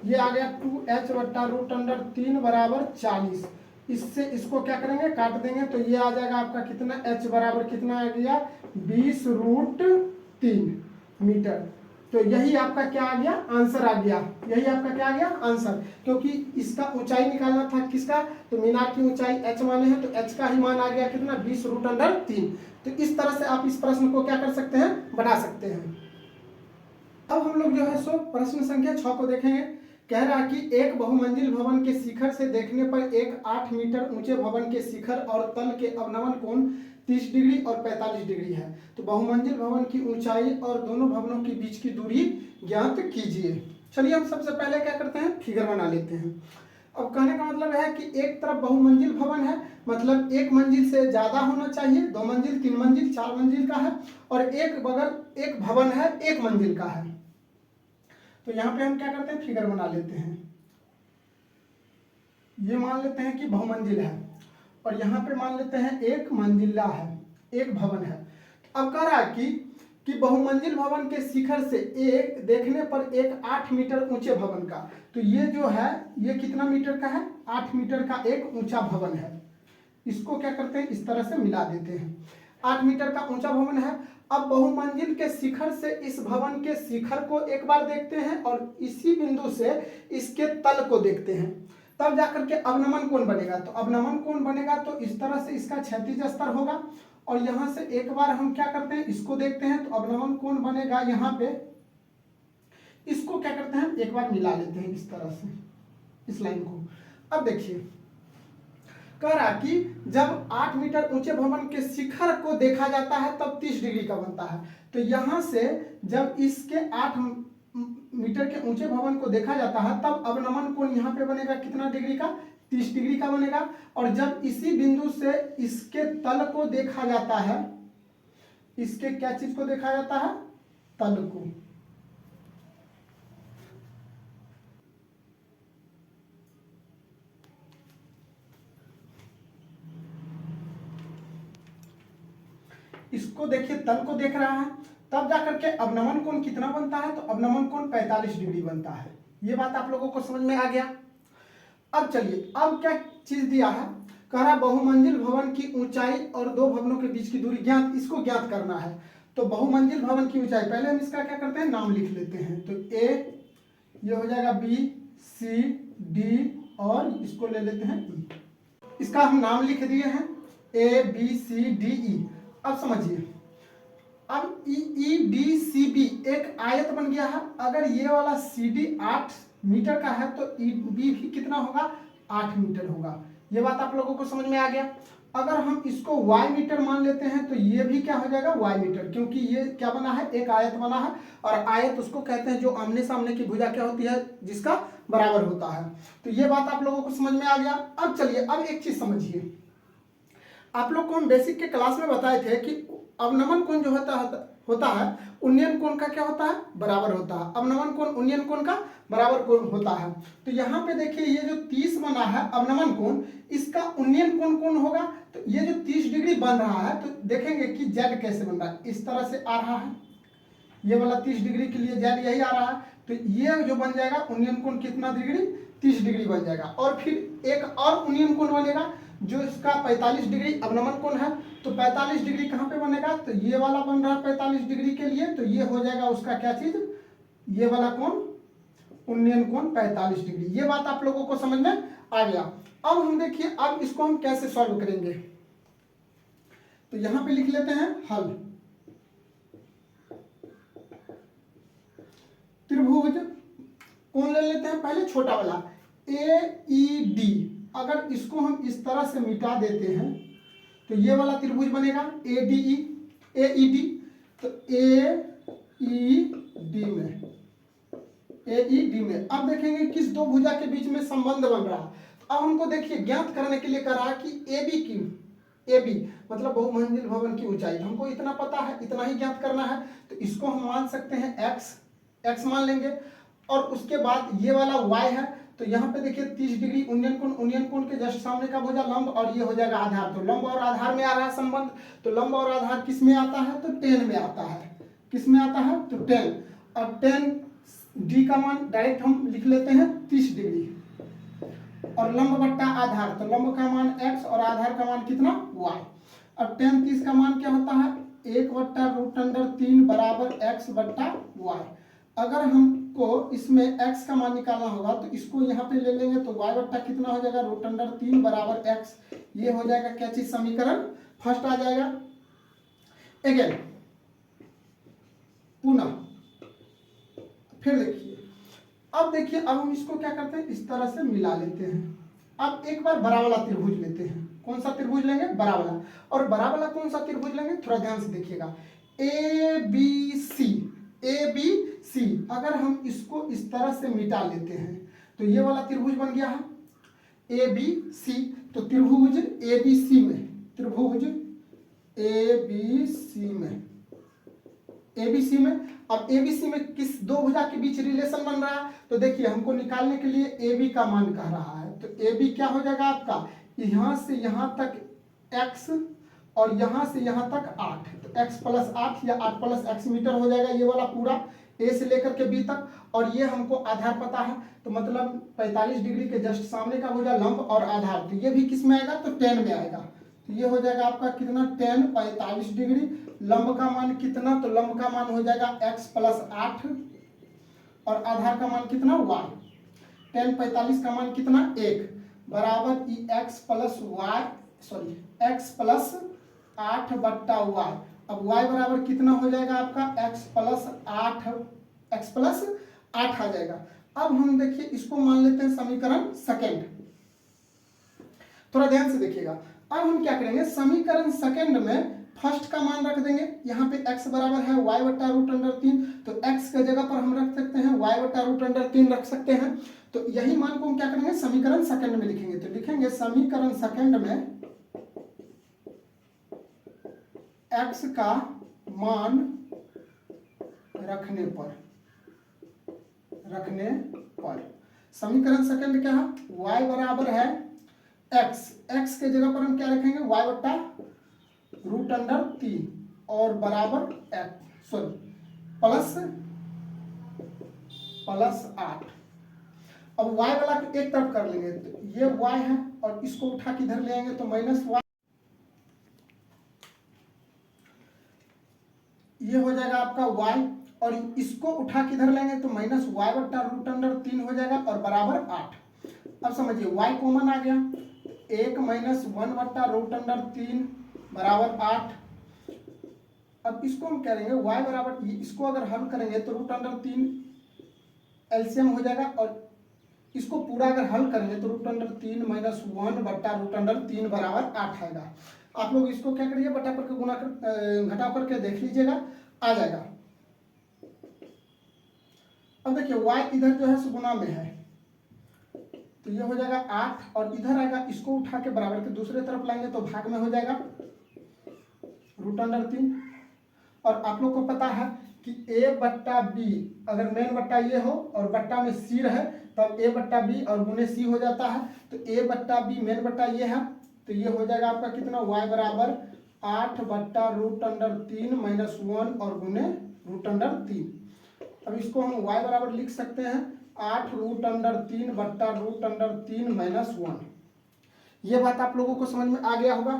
ये आ गया 2h बट्टा √3 बराबर 40। इससे इसको क्या करेंगे, काट देंगे तो ये आ जाएगा आपका कितना, h बराबर कितना आ गया, 20√3 मीटर। तो यही आपका क्या आ गया, आंसर आ गया। यही आपका क्या आ गया, आंसर, क्योंकि इसका ऊंचाई निकालना था किसका, तो मीनार की ऊंचाई h माने है तो h का ही मान आ गया कितना, 20√3। तो इस तरह से आप इस प्रश्न को क्या कर सकते हैं, बना सकते हैं। अब हम लोग जो है सो प्रश्न संख्या 6 को देखेंगे। कह रहा कि एक बहुमंजिल भवन के शिखर से देखने पर एक 8 मीटर ऊंचे भवन के शिखर और तल के अवनमन कोण 30 डिग्री और 45 डिग्री है। तो बहुमंजिल भवन की ऊंचाई और दोनों भवनों के बीच की दूरी ज्ञात कीजिए। चलिए हम सबसे पहले क्या करते हैं, फिगर बना लेते हैं। अब कहने का मतलब है कि एक तरफ बहुमंजिल भवन है, मतलब एक मंजिल से ज्यादा होना चाहिए, 2 मंजिल 3 मंजिल 4 मंजिल का है, और एक बगल एक भवन है 1 मंजिल का है। तो यहाँ पे हम क्या करते हैं, फिगर बना लेते हैं। ये मान लेते हैं कि बहुमंजिल है, और यहाँ पे मान लेते हैं 1 मंजिला है, 1 भवन है। अब कह रहा है कि बहुमंजिल भवन के शिखर से एक देखने पर एक 8 मीटर ऊंचे भवन का, तो ये जो है ये कितना मीटर का है, 8 मीटर का एक ऊंचा भवन है। इसको क्या करते हैं, इस तरह से मिला देते हैं, 8 मीटर का ऊंचा भवन है। अब बहुमंजिल के शिखर से इस भवन के शिखर को एक बार देखते हैं और इसी बिंदु से इसके तल को देखते हैं, तब जाकर के अवनमन कोण बनेगा। तो अवनमन कोण बनेगा तो इस तरह से इसका क्षैतिज स्तर होगा, और यहाँ से एक बार हम क्या करते हैं, इसको देखते हैं तो अवनमन कोण बनेगा यहाँ पे। इसको क्या करते हैं, एक बार मिला लेते हैं इस तरह से इस लाइन को। अब देखिए कह रहा कि जब 8 मीटर ऊंचे भवन के शिखर को देखा जाता है तब 30 डिग्री का बनता है। तो यहाँ से जब इसके 8 मीटर के ऊंचे भवन को देखा जाता है तब अवनमन कोण यहाँ पे बनेगा कितना डिग्री का, 30 डिग्री का बनेगा। और जब इसी बिंदु से इसके तल को देखा जाता है, इसके क्या चीज को देखा जाता है, तल को, इसको देखिए तल को देख रहा है, तब जाकर के अवनमन कोण कितना बनता है, तो अवनमन कोण 45 डिग्री बनता है। ये बात आप लोगों को समझ में आ गया। अब चलिए अब क्या चीज दिया है, कह रहा बहुमंजिल भवन की ऊंचाई और 2 भवनों के बीच की दूरी ज्ञात, इसको ज्ञात करना है। तो बहुमंजिल भवन की ऊंचाई, पहले हम इसका क्या करते हैं, नाम लिख लेते हैं। तो ए ये हो जाएगा, बी सी डी, और इसको ले लेते हैं ई। इसका हम नाम लिख दिए हैं, A B C D E. अब समझिए अब ई डी सी बी एक आयत बन गया है। अगर ये वाला सी डी 8 मीटर का है तो ई बी भी कितना होगा, 8 मीटर होगा। ये बात आप लोगों को समझ में आ गया। अगर हम इसको y मीटर मान लेते हैं तो ये भी क्या हो जाएगा, y मीटर, क्योंकि ये क्या बना है, एक आयत बना है। और आयत उसको कहते हैं जो आमने सामने की भुजा क्या होती है, जिसका बराबर होता है। तो ये बात आप लोगों को समझ में आ गया। अब चलिए अब एक चीज समझिए। आप लोग को हम बेसिक के क्लास में बताए थे कि अवनमन कोण जो होता है उन्नयन कोण का क्या होता है, बराबर होता है। अवनमन कोण उन्नयन कोण का बराबर कोण होता है। तो यहाँ पे देखिए ये जो 30 बना है अवनमन कोण, इसका उन्नयन कोण कौन होगा, तो ये जो 30 डिग्री बन रहा है तो देखेंगे कि जेड कैसे बन रहा है, इस तरह से आ रहा है। ये वाला 30 डिग्री के लिए जेड यही आ रहा है। तो ये जो बन जाएगा उन्नयन कोण कितना डिग्री, 30 डिग्री बन जाएगा। और फिर एक और उन्नयन कोण बनेगा जो इसका 45 डिग्री अवनमन कोण है। तो 45 डिग्री कहाँ पे बनेगा, तो ये वाला बन रहा है 45 डिग्री के लिए। तो ये हो जाएगा उसका क्या चीज, ये वाला कोण उन्नयन कोण 45 डिग्री। ये बात आप लोगों को समझ में आ गया। अब हम देखिए अब इसको हम कैसे सॉल्व करेंगे। तो यहां पे लिख लेते हैं हल। त्रिभुज कौन ले लेते हैं, पहले छोटा वाला ए ई डी। अगर इसको हम इस तरह से मिटा देते हैं तो ये वाला त्रिभुज बनेगा A D E, A E D. तो ए ई डी में, ए ई डी में अब देखेंगे किस दो भुजा के बीच में संबंध बन रहा है। तो अब हमको देखिए ज्ञात करने के लिए कह रहा है कि ए बी की, ए बी मतलब बहुमंजिल भवन की ऊंचाई, हमको इतना पता है, इतना ही ज्ञात करना है। तो इसको हम मान सकते हैं एक्स, एक्स मान लेंगे। और उसके बाद ये वाला वाई है। तो यहाँ पे देखिए 30 डिग्री उन्नयन कोण, उन्नयन कोण के जस्ट सामने का भुजा लंब, और ये हो जाएगा आधार। तो लंब और आधार में आ रहा है संबंध। तो लंब और आधार किस में आता है, तो 10 में आता है। किस में आता है, तो 10। और 10 डी का मान डायरेक्ट हम लिख लेते हैं 30 डिग्री। और लंब बट्टा आधार, तो लंब का मान x और आधार का मान कितना, y। अब 10 30 का मान क्या होता है, 1/√3 बराबर x बट्टा y। अगर हमको इसमें x का मान निकालना होगा तो इसको यहाँ पे ले लेंगे। तो y बट्टा कितना हो जाएगा, √3 बराबर x। ये हो जाएगा क्या चीज, समीकरण फर्स्ट आ जाएगा। अगेन पुनः फिर देखिए, अब देखिए अब हम इसको क्या करते हैं, इस तरह से मिला लेते हैं। अब एक बार बड़ा वाला त्रिभुज लेते हैं। कौन सा त्रिभुज लेंगे, बड़ा वाला। और बड़ा वाला कौन सा त्रिभुज लेंगे, थोड़ा ध्यान से देखिएगा, A B C, A B C. अगर हम इसको इस तरह से मिटा लेते हैं तो ये वाला त्रिभुज बन गया है ए बी सी। तो त्रिभुज ए बी सी में, त्रिभुज ए बी सी में, एबीसी में। अब एबीसी में किस दो भुजा के बीच रिलेशन बन रहा है, तो देखिए हमको निकालने के लिए ए बी का मान कह रहा है। तो ए बी क्या हो जाएगा आपका, यहां से यहां तक x और यहां से यहां तक 8। तो x प्लस 8 या 8 प्लस x मीटर हो जाएगा ये वाला पूरा, ए से लेकर के बी तक। और ये हमको आधार पता है, तो मतलब 45 डिग्री के जस्ट सामने का भुजा लंब और आधार। तो ये भी किस में आएगा, तो 10 में आएगा। तो ये हो जाएगा आपका कितना, 10 45 डिग्री। लंब का मान कितना, तो लंब का मान हो जाएगा x प्लस 8 और आधार का मान कितना, y। 10 45 का मान कितना, 1 बराबर x plus y, sorry x plus 8 बट्टा y। अब y बराबर कितना हो जाएगा आपका, x प्लस 8 आ जाएगा। अब हम देखिए इसको मान लेते हैं समीकरण सेकेंड। थोड़ा ध्यान से देखिएगा। अब हम क्या करेंगे, समीकरण सेकेंड में फर्स्ट का मान रख देंगे। यहाँ पे x बराबर है y बट्टा √3। तो x के जगह पर हम रख सकते हैं y बट्टा √3 रख सकते हैं। तो यही मान को हम क्या करेंगे, समीकरण सेकेंड में लिखेंगे। तो लिखेंगे समीकरण सेकेंड में x का मान रखने पर समीकरण सेकेंड क्या है, y बराबर है x के जगह पर हम क्या रखेंगे, y बट्टा √3 और बराबर प्लस 8। अब y वाला को एक तरफ कर लेंगे। तो ये y है और इसको उठा के इधर ले आएंगे तो माइनस y। ये हो जाएगा आपका y और इसको उठा के इधर लेंगे तो माइनस y बट्टा √3 हो जाएगा और बराबर 8। अब समझिए y कॉमन आ गया, 1 - 1 बट्टा √3 बराबर 8। अब इसको हम करेंगे y बराबर, इसको अगर हल करेंगे तो √3 एलसीएम हो जाएगा, और इसको पूरा अगर हल करेंगे तो √3 - 1 बट्टा √3 बराबर 8 आएगा। आप लोग इसको क्या करिए, बटा करके गुना कर घटा करके देख लीजिएगा, आ जाएगा। अब देखिए y इधर जो है सो गुना में है, तो ये हो जाएगा 8, और इधर आएगा, इसको उठा के बराबर के दूसरे तरफ लाएंगे तो भाग में हो जाएगा √3। और आप लोग को पता है कि a बट्टा बी, अगर मेन बट्टा ये हो और बट्टा में सी रहे तब a बट्टा बी और गुने सी हो जाता है। तो a बट्टा बी मेन बट्टा ये है, तो ये हो जाएगा आपका कितना, y बराबर 8 बट्टा √3 - 1 और गुने √3। अब इसको हम y बराबर लिख सकते हैं 8 √3 बट्टा √3 - 1। ये बात आप लोगों को समझ में आ गया होगा।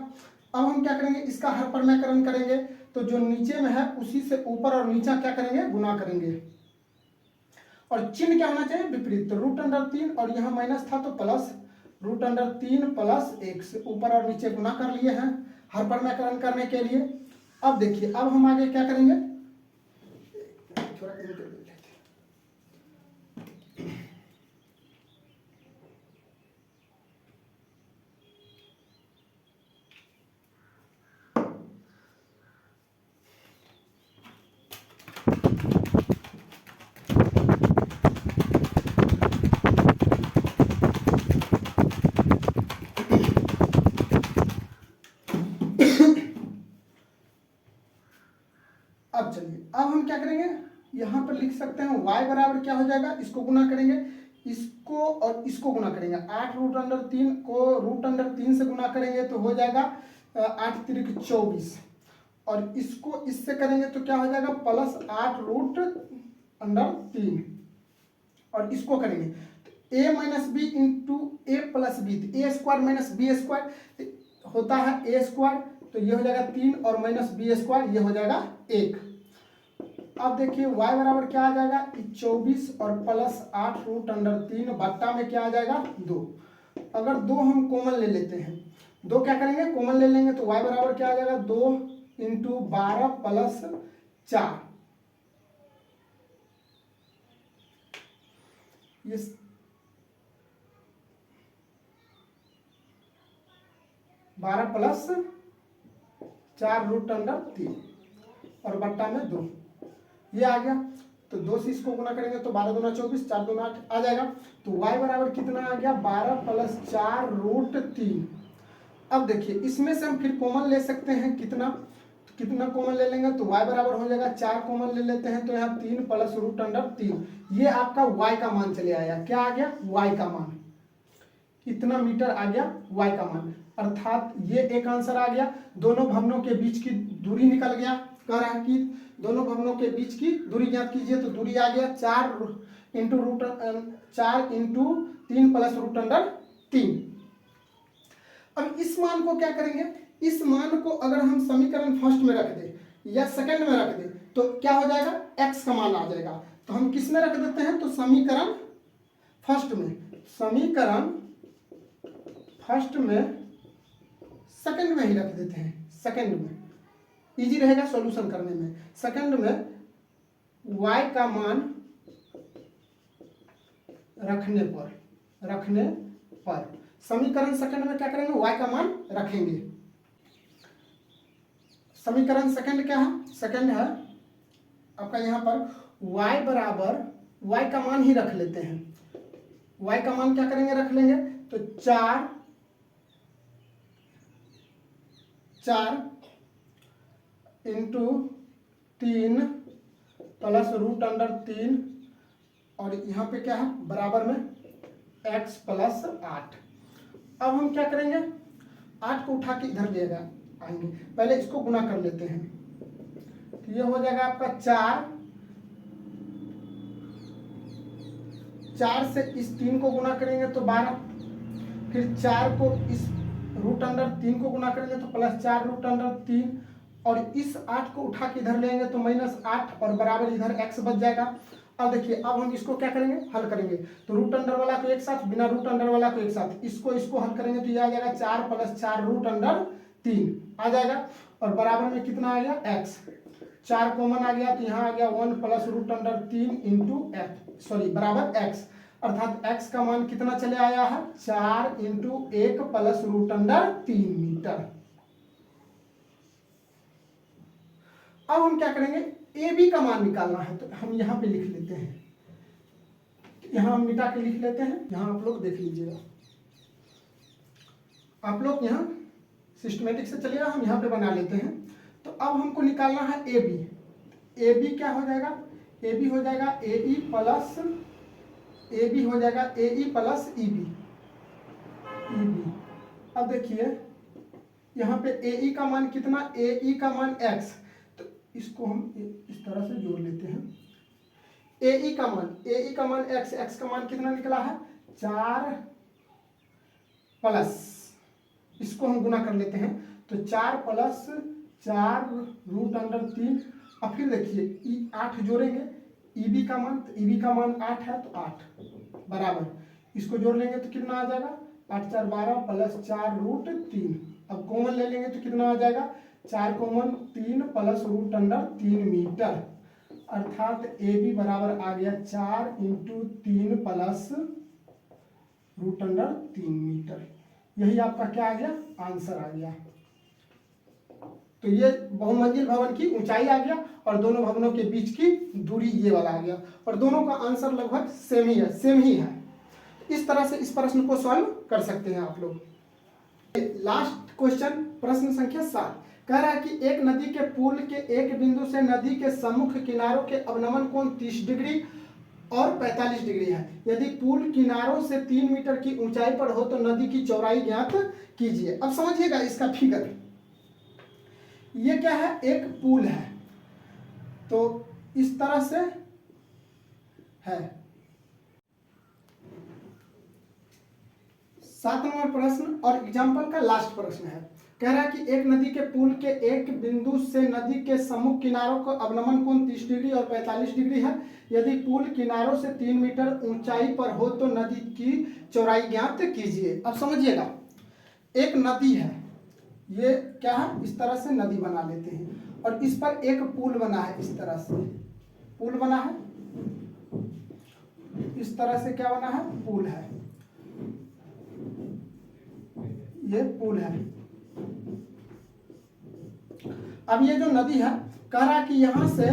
अब हम क्या करेंगे, इसका हरप्रमेयकरण करेंगे, तो जो नीचे में है उसी से ऊपर और नीचा क्या करेंगे, गुना करेंगे, और चिन्ह क्या होना चाहिए, विपरीत। तो √3 और यहाँ माइनस था तो प्लस, √3 + 1 से ऊपर और नीचे गुना कर लिए हैं हरप्रमेयकरण करने के लिए। अब देखिए, अब हम आगे क्या करेंगे, थोड़ा अब चलिए, अब हम क्या करेंगे, यहाँ पर लिख सकते हैं y बराबर क्या हो जाएगा, इसको गुना करेंगे, इसको और इसको गुना करेंगे। 8 √3 को √3 से गुना करेंगे तो हो जाएगा 8 × 3 = 24, और इसको इससे करेंगे तो क्या हो जाएगा, प्लस 8 √3, और इसको करेंगे तो a - b × a + b, a² - b² होता है a², तो ये हो जाएगा 3 और -b², ये हो जाएगा 1। अब देखिए y बराबर क्या आ जाएगा, 24 और प्लस 8 √3 बट्टा में क्या आ जाएगा, 2। अगर 2 हम कॉमन ले लेते हैं, 2 क्या करेंगे, कॉमन ले लेंगे, तो y बराबर क्या आ जाएगा, 2 × 12 + 4, ये 12 + 4 √3 और बट्टा में 2, ये आ गया। तो 2 से इसको गुना करेंगे तो 12 दूना 24, 4 दूना 8 आ जाएगा। तो y बराबर कितना आ गया, 12 + 4 √3। अब देखिए, इसमें से हम फिर कॉमन ले सकते हैं, कितना कॉमन ले लेंगे, तो y बराबर हो जाएगा 4 कॉमन ले लेते हैं, तो यहाँ 3 + √3, ये आपका y का मान चले आया। क्या आ गया, y का मान, इतना मीटर आ गया y का मान, अर्थात ये एक आंसर आ गया। दोनों भवनों के बीच की दूरी निकल गया, कह रहा है कि दोनों भवनों के बीच की दूरी ज्ञात कीजिए, तो दूरी आ गया 4 × 3 + √3। अब इस मान को क्या करेंगे, इस मान को अगर हम समीकरण फर्स्ट में रख दे या सेकंड में रख दे तो क्या हो जाएगा, x का मान आ जाएगा। तो हम किस में रख देते हैं, तो समीकरण फर्स्ट में, समीकरण फर्स्ट में, सेकंड में ही रख देते हैं, सेकंड में इजी रहेगा सॉल्यूशन करने में। सेकंड में y का मान रखने पर समीकरण सेकंड में क्या करेंगे, y का मान रखेंगे। समीकरण सेकंड क्या है, सेकंड है आपका यहाँ पर y बराबर, y का मान ही रख लेते हैं, y का मान क्या करेंगे, रख लेंगे, तो 4 × 3 + √3, और यहाँ पे क्या है, बराबर में x + 8। अब हम क्या करेंगे, 8 को उठा के इधर ले आएंगे, पहले इसको गुना कर लेते हैं, तो ये हो जाएगा आपका 4 से इस 3 को गुना करेंगे तो 12, फिर 4 को इस √3 को गुना करेंगे तो +4 √3, और इस 8 को उठा के इधर लेंगे तो -8 और बराबर इधर x बच जाएगा। अब देखिए, अब हम इसको क्या करेंगे, हल करेंगे, तो रूट अंडर वाला को एक साथ, बिना रूट अंडर वाला को एक साथ, इसको हल करेंगे तो ये आ जाएगा 4 + 4 √3 आ जाएगा, और बराबर में कितना आ गया, x। 4 कॉमन आ गया तो यहाँ आ गया 1 plus root under 3 into x, sorry बराबर एक्स, अर्थात x का मान कितना चले आया है 4 into 1 plus root under 3 metre. अब हम क्या करेंगे, ए बी का मान निकालना है, तो हम यहाँ पे लिख लेते हैं, यहाँ हम मिटा के लिख लेते हैं, यहाँ आप लोग देख लीजिएगा, आप लोग यहाँ सिस्टमेटिक से चलिएगा, हम यहाँ पे बना लेते हैं। तो अब हमको निकालना है ए बी, ए बी क्या हो जाएगा, ए बी हो जाएगा A E plus, A B हो जाएगा A E plus E B, E B. अब देखिए यहाँ पे ए ई का मान कितना, ए ई का मान x, तो इसको हम इस तरह से जोड़ लेते हैं, ए ई का मान, ए ई का मान x, x का मान कितना निकला है 4 प्लस, इसको हम गुना कर लेते हैं, तो 4 प्लस 4 रूट अंडर 3, अब फिर देखिए 8 जोड़ेंगे, ई बी का मान, तो ई बी का मान 8 है तो 8 बराबर, इसको जोड़ लेंगे तो कितना आ जाएगा 8 4 12 प्लस 4 रूट 3, अब कॉमन ले लेंगे तो कितना आ जाएगा 4 common 3 plus root under 3 metre, अर्थात ए बी बराबर आ गया 4 into 3 plus root under 3 metre. यही आपका क्या आ गया, आंसर आ गया। तो ये बहुमंजिल भवन की ऊंचाई आ गया और दोनों भवनों के बीच की दूरी ये वाला आ गया, और दोनों का आंसर लगभग सेम ही है, सेम ही है। इस तरह से इस प्रश्न को सॉल्व कर सकते हैं आप लोग। लास्ट क्वेश्चन, प्रश्न संख्या 7, कह रहा है कि एक नदी के पुल के एक बिंदु से नदी के सम्मुख किनारों के अवनमन कोण 30 डिग्री और 45 डिग्री है। यदि पुल किनारों से 3 मीटर की ऊंचाई पर हो तो नदी की चौड़ाई ज्ञात कीजिए। अब समझिएगा इसका फिगर, ये क्या है, एक पुल है, तो इस तरह से है। 7 नंबर प्रश्न और एग्जाम्पल का लास्ट प्रश्न है, कह रहा है कि एक नदी के पुल के एक बिंदु से नदी के सम्मुख किनारों का अवनमन कोण 30 डिग्री और 45 डिग्री है। यदि पुल किनारों से 3 मीटर ऊंचाई पर हो तो नदी की चौड़ाई ज्ञात कीजिए। अब समझिएगा, एक नदी है, ये क्या है, इस तरह से नदी बना लेते हैं और इस पर एक पुल बना है, इस तरह से पुल बना है, इस तरह से क्या बना है, पुल है, ये पुल है। अब ये जो नदी है, कह रहा है कि यहां से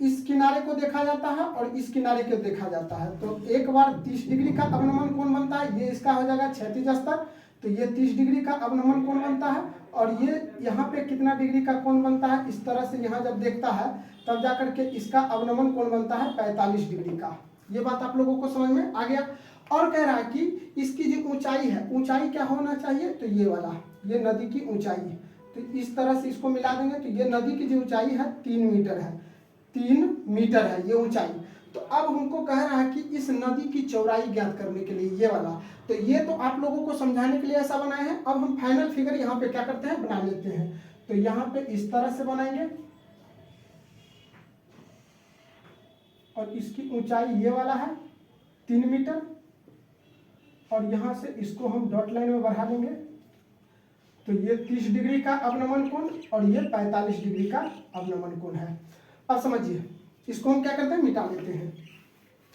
इस किनारे को देखा जाता है और इस किनारे को देखा जाता है, तो एक बार 30 डिग्री का अवनमन कोण बनता है, ये इसका हो जाएगा क्षैतिज स्तर, तो ये 30 डिग्री का अवनमन कोण बनता है, और ये यहाँ पे कितना डिग्री का कोण बनता है, इस तरह से यहाँ जब देखता है तब जाकर के इसका अवनमन कोण बनता है 45 डिग्री का। ये बात आप लोगों को समझ में आ गया। और कह रहा है कि इसकी जो ऊंचाई है, ऊंचाई क्या होना चाहिए, तो ये वाला, ये नदी की ऊंचाई है, तो इस तरह से इसको मिला देंगे तो ये नदी की जो ऊंचाई है 3 मीटर है, 3 मीटर है ये ऊंचाई। तो अब हमको कह रहा है कि इस नदी की चौड़ाई ज्ञात करने के लिए ये वाला, तो ये तो आप लोगों को समझाने के लिए ऐसा बनाए हैं। अब हम फाइनल फिगर यहाँ पे क्या करते हैं, बना लेते हैं, तो यहाँ पे इस तरह से बनाएंगे और इसकी ऊंचाई ये वाला है 3 मीटर, और यहाँ से इसको हम डॉट लाइन में बढ़ा देंगे, तो ये 30 डिग्री का अवनमन कोण और ये 45 डिग्री का अवनमन कोण है। अब समझिए, इसको हम क्या करते हैं, मिटा लेते हैं,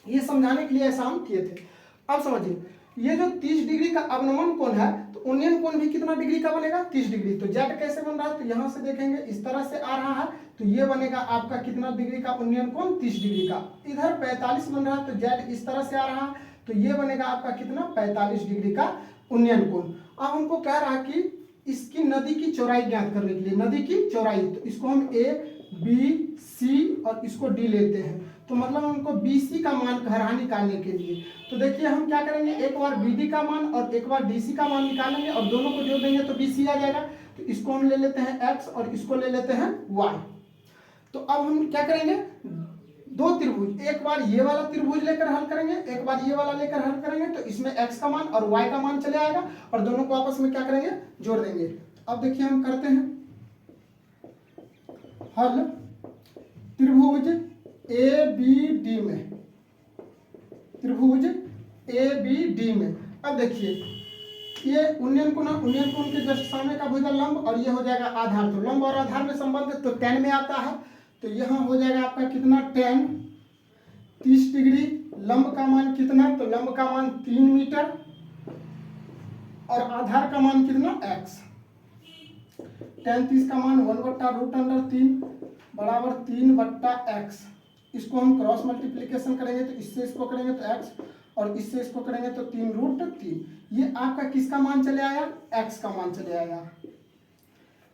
ये समझाने के लिए ऐसा हम किए थे। अब समझिए, ये जो 30 डिग्री का अवनमन कोण है, तो उन्नयन कोण भी कितना डिग्री का बनेगा, 30 डिग्री। तो जेड कैसे बन रहा है, तो यहाँ से देखेंगे इस तरह से आ रहा है, तो ये बनेगा आपका कितना डिग्री का उन्नयन कोण, 30 डिग्री का। इधर 45 बन रहा है, तो जेड इस तरह से आ रहा है, तो ये बनेगा आपका कितना, 45 डिग्री का उन्नयन कोण। अब हमको कह रहा है कि इसकी नदी की चौड़ाई ज्ञात करने के लिए, नदी की चौड़ाई, तो इसको हम ए बी सी और इसको डी लेते हैं, तो मतलब हमको बी सी का मान कह रहा है निकालने के लिए। तो देखिए हम क्या करेंगे, एक बार बी डी का मान और एक बार डी सी का मान निकालेंगे और दोनों को जोड़ देंगे तो बी सी आ जाएगा। तो इसको हम ले लेते हैं एक्स और इसको ले लेते हैं वाई। तो अब हम क्या करेंगे, दो त्रिभुज, एक बार ये वाला त्रिभुज लेकर हल करेंगे, एक बार ये वाला लेकर हल करेंगे, तो इसमें x का मान और y का मान चले आएगा और दोनों को आपस में क्या करेंगे, जोड़ देंगे। अब देखिए हम करते हैं हल त्रिभुज ए बी डी में, त्रिभुज ए बी डी में। अब देखिए ये उन्नयन कोण के जस्ट सामने का भुजा लंब और ये हो जाएगा आधार। तो लंब और आधार में संबंध तो tan में आता है, तो यहाँ हो जाएगा आपका कितना tan 30 डिग्री। लंब का मान कितना, तो लंब का मान 3 मीटर और आधार का मान कितना x। tan 30 का मान 1/√3 बराबर 3/x। इसको हम क्रॉस मल्टीप्लीकेशन करेंगे तो इससे इसको करेंगे तो x और इससे इसको करेंगे तो 3√3। ये आपका किसका मान चले आया, x का मान चले आया,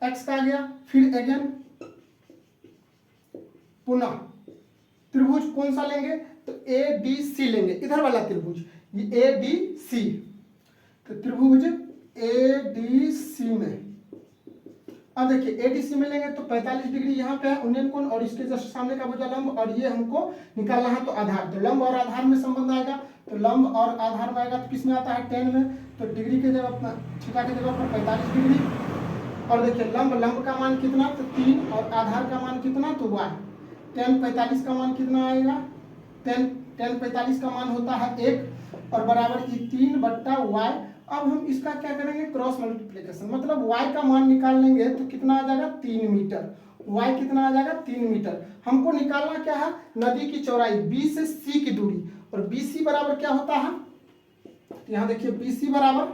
x का आ गया। फिर अगेन पुनः त्रिभुज कौन सा लेंगे, तो ABC लेंगे, इधर वाला त्रिभुज ये ABC। तो त्रिभुज ADC में अब देखिए ADC में लेंगे तो 45 डिग्री यहाँ पे है उन्नयन कोण और इसके जस्ट सामने का भुजा लंब और ये हमको निकालना है तो आधार। तो लंब और आधार में संबंध आएगा, तो लंब और आधार में आएगा तो किस में आता है tan में। तो डिग्री के जगह पर थीटा के जगह पर 45 डिग्री और देखिए लंब का मान कितना, तो 3 और आधार का मान कितना, तो y। tan 45 का मान कितना आएगा, tan 45 का मान होता है 1 और बराबर ये 3/y। अब हम इसका क्या करेंगे, क्रॉस मल्टीप्लिकेशन, मतलब y का मान निकाल लेंगे तो कितना आ जाएगा 3 मीटर। y कितना आ जाएगा 3 मीटर। हमको निकालना क्या है, नदी की चौड़ाई b से c की दूरी और bc बराबर क्या होता है, तो यहाँ देखिए bc बराबर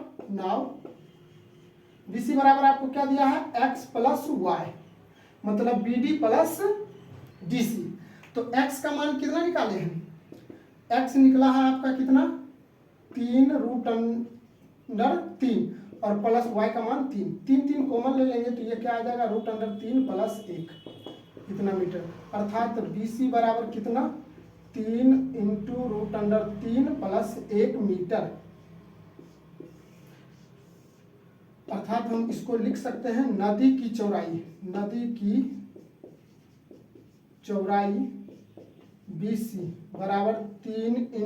bc बराबर आपको क्या दिया है x प्लस y, मतलब bd प्लस dc। तो x का मान कितना निकाले हैं, x निकला है आपका कितना 3√3 और प्लस y का मान 3 कॉमन ले लेंगे तो ये क्या आ जाएगा √3 प्लस 1 इतना मीटर। अर्थात BC बराबर कितना 3 × √3 प्लस 1 मीटर। अर्थात हम इसको लिख सकते हैं नदी की चौड़ाई BC बराबर 3 ×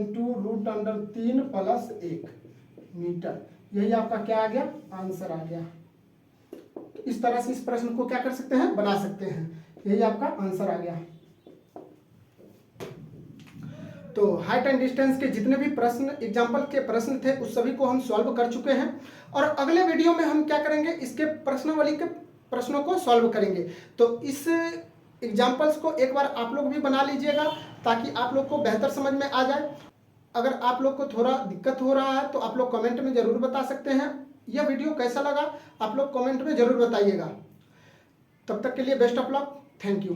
√3 प्लस 1 मीटर। यही आपका क्या आ गया, आंसर आ गया। तो इस तरह से इस प्रश्न को क्या कर सकते हैं, बना सकते हैं। यही आपका आंसर आ गया। तो हाइट एंड डिस्टेंस के जितने भी प्रश्न एग्जाम्पल के प्रश्न थे उस सभी को हम सॉल्व कर चुके हैं और अगले वीडियो में हम क्या करेंगे, इसके प्रश्नावली के प्रश्नों को सॉल्व करेंगे। तो इस एग्जाम्पल्स को एक बार आप लोग भी बना लीजिएगा ताकि आप लोग को बेहतर समझ में आ जाए। अगर आप लोग को थोड़ा दिक्कत हो रहा है तो आप लोग कमेंट में ज़रूर बता सकते हैं। यह वीडियो कैसा लगा आप लोग कमेंट में ज़रूर बताइएगा। तब तक के लिए best of luck, thank you.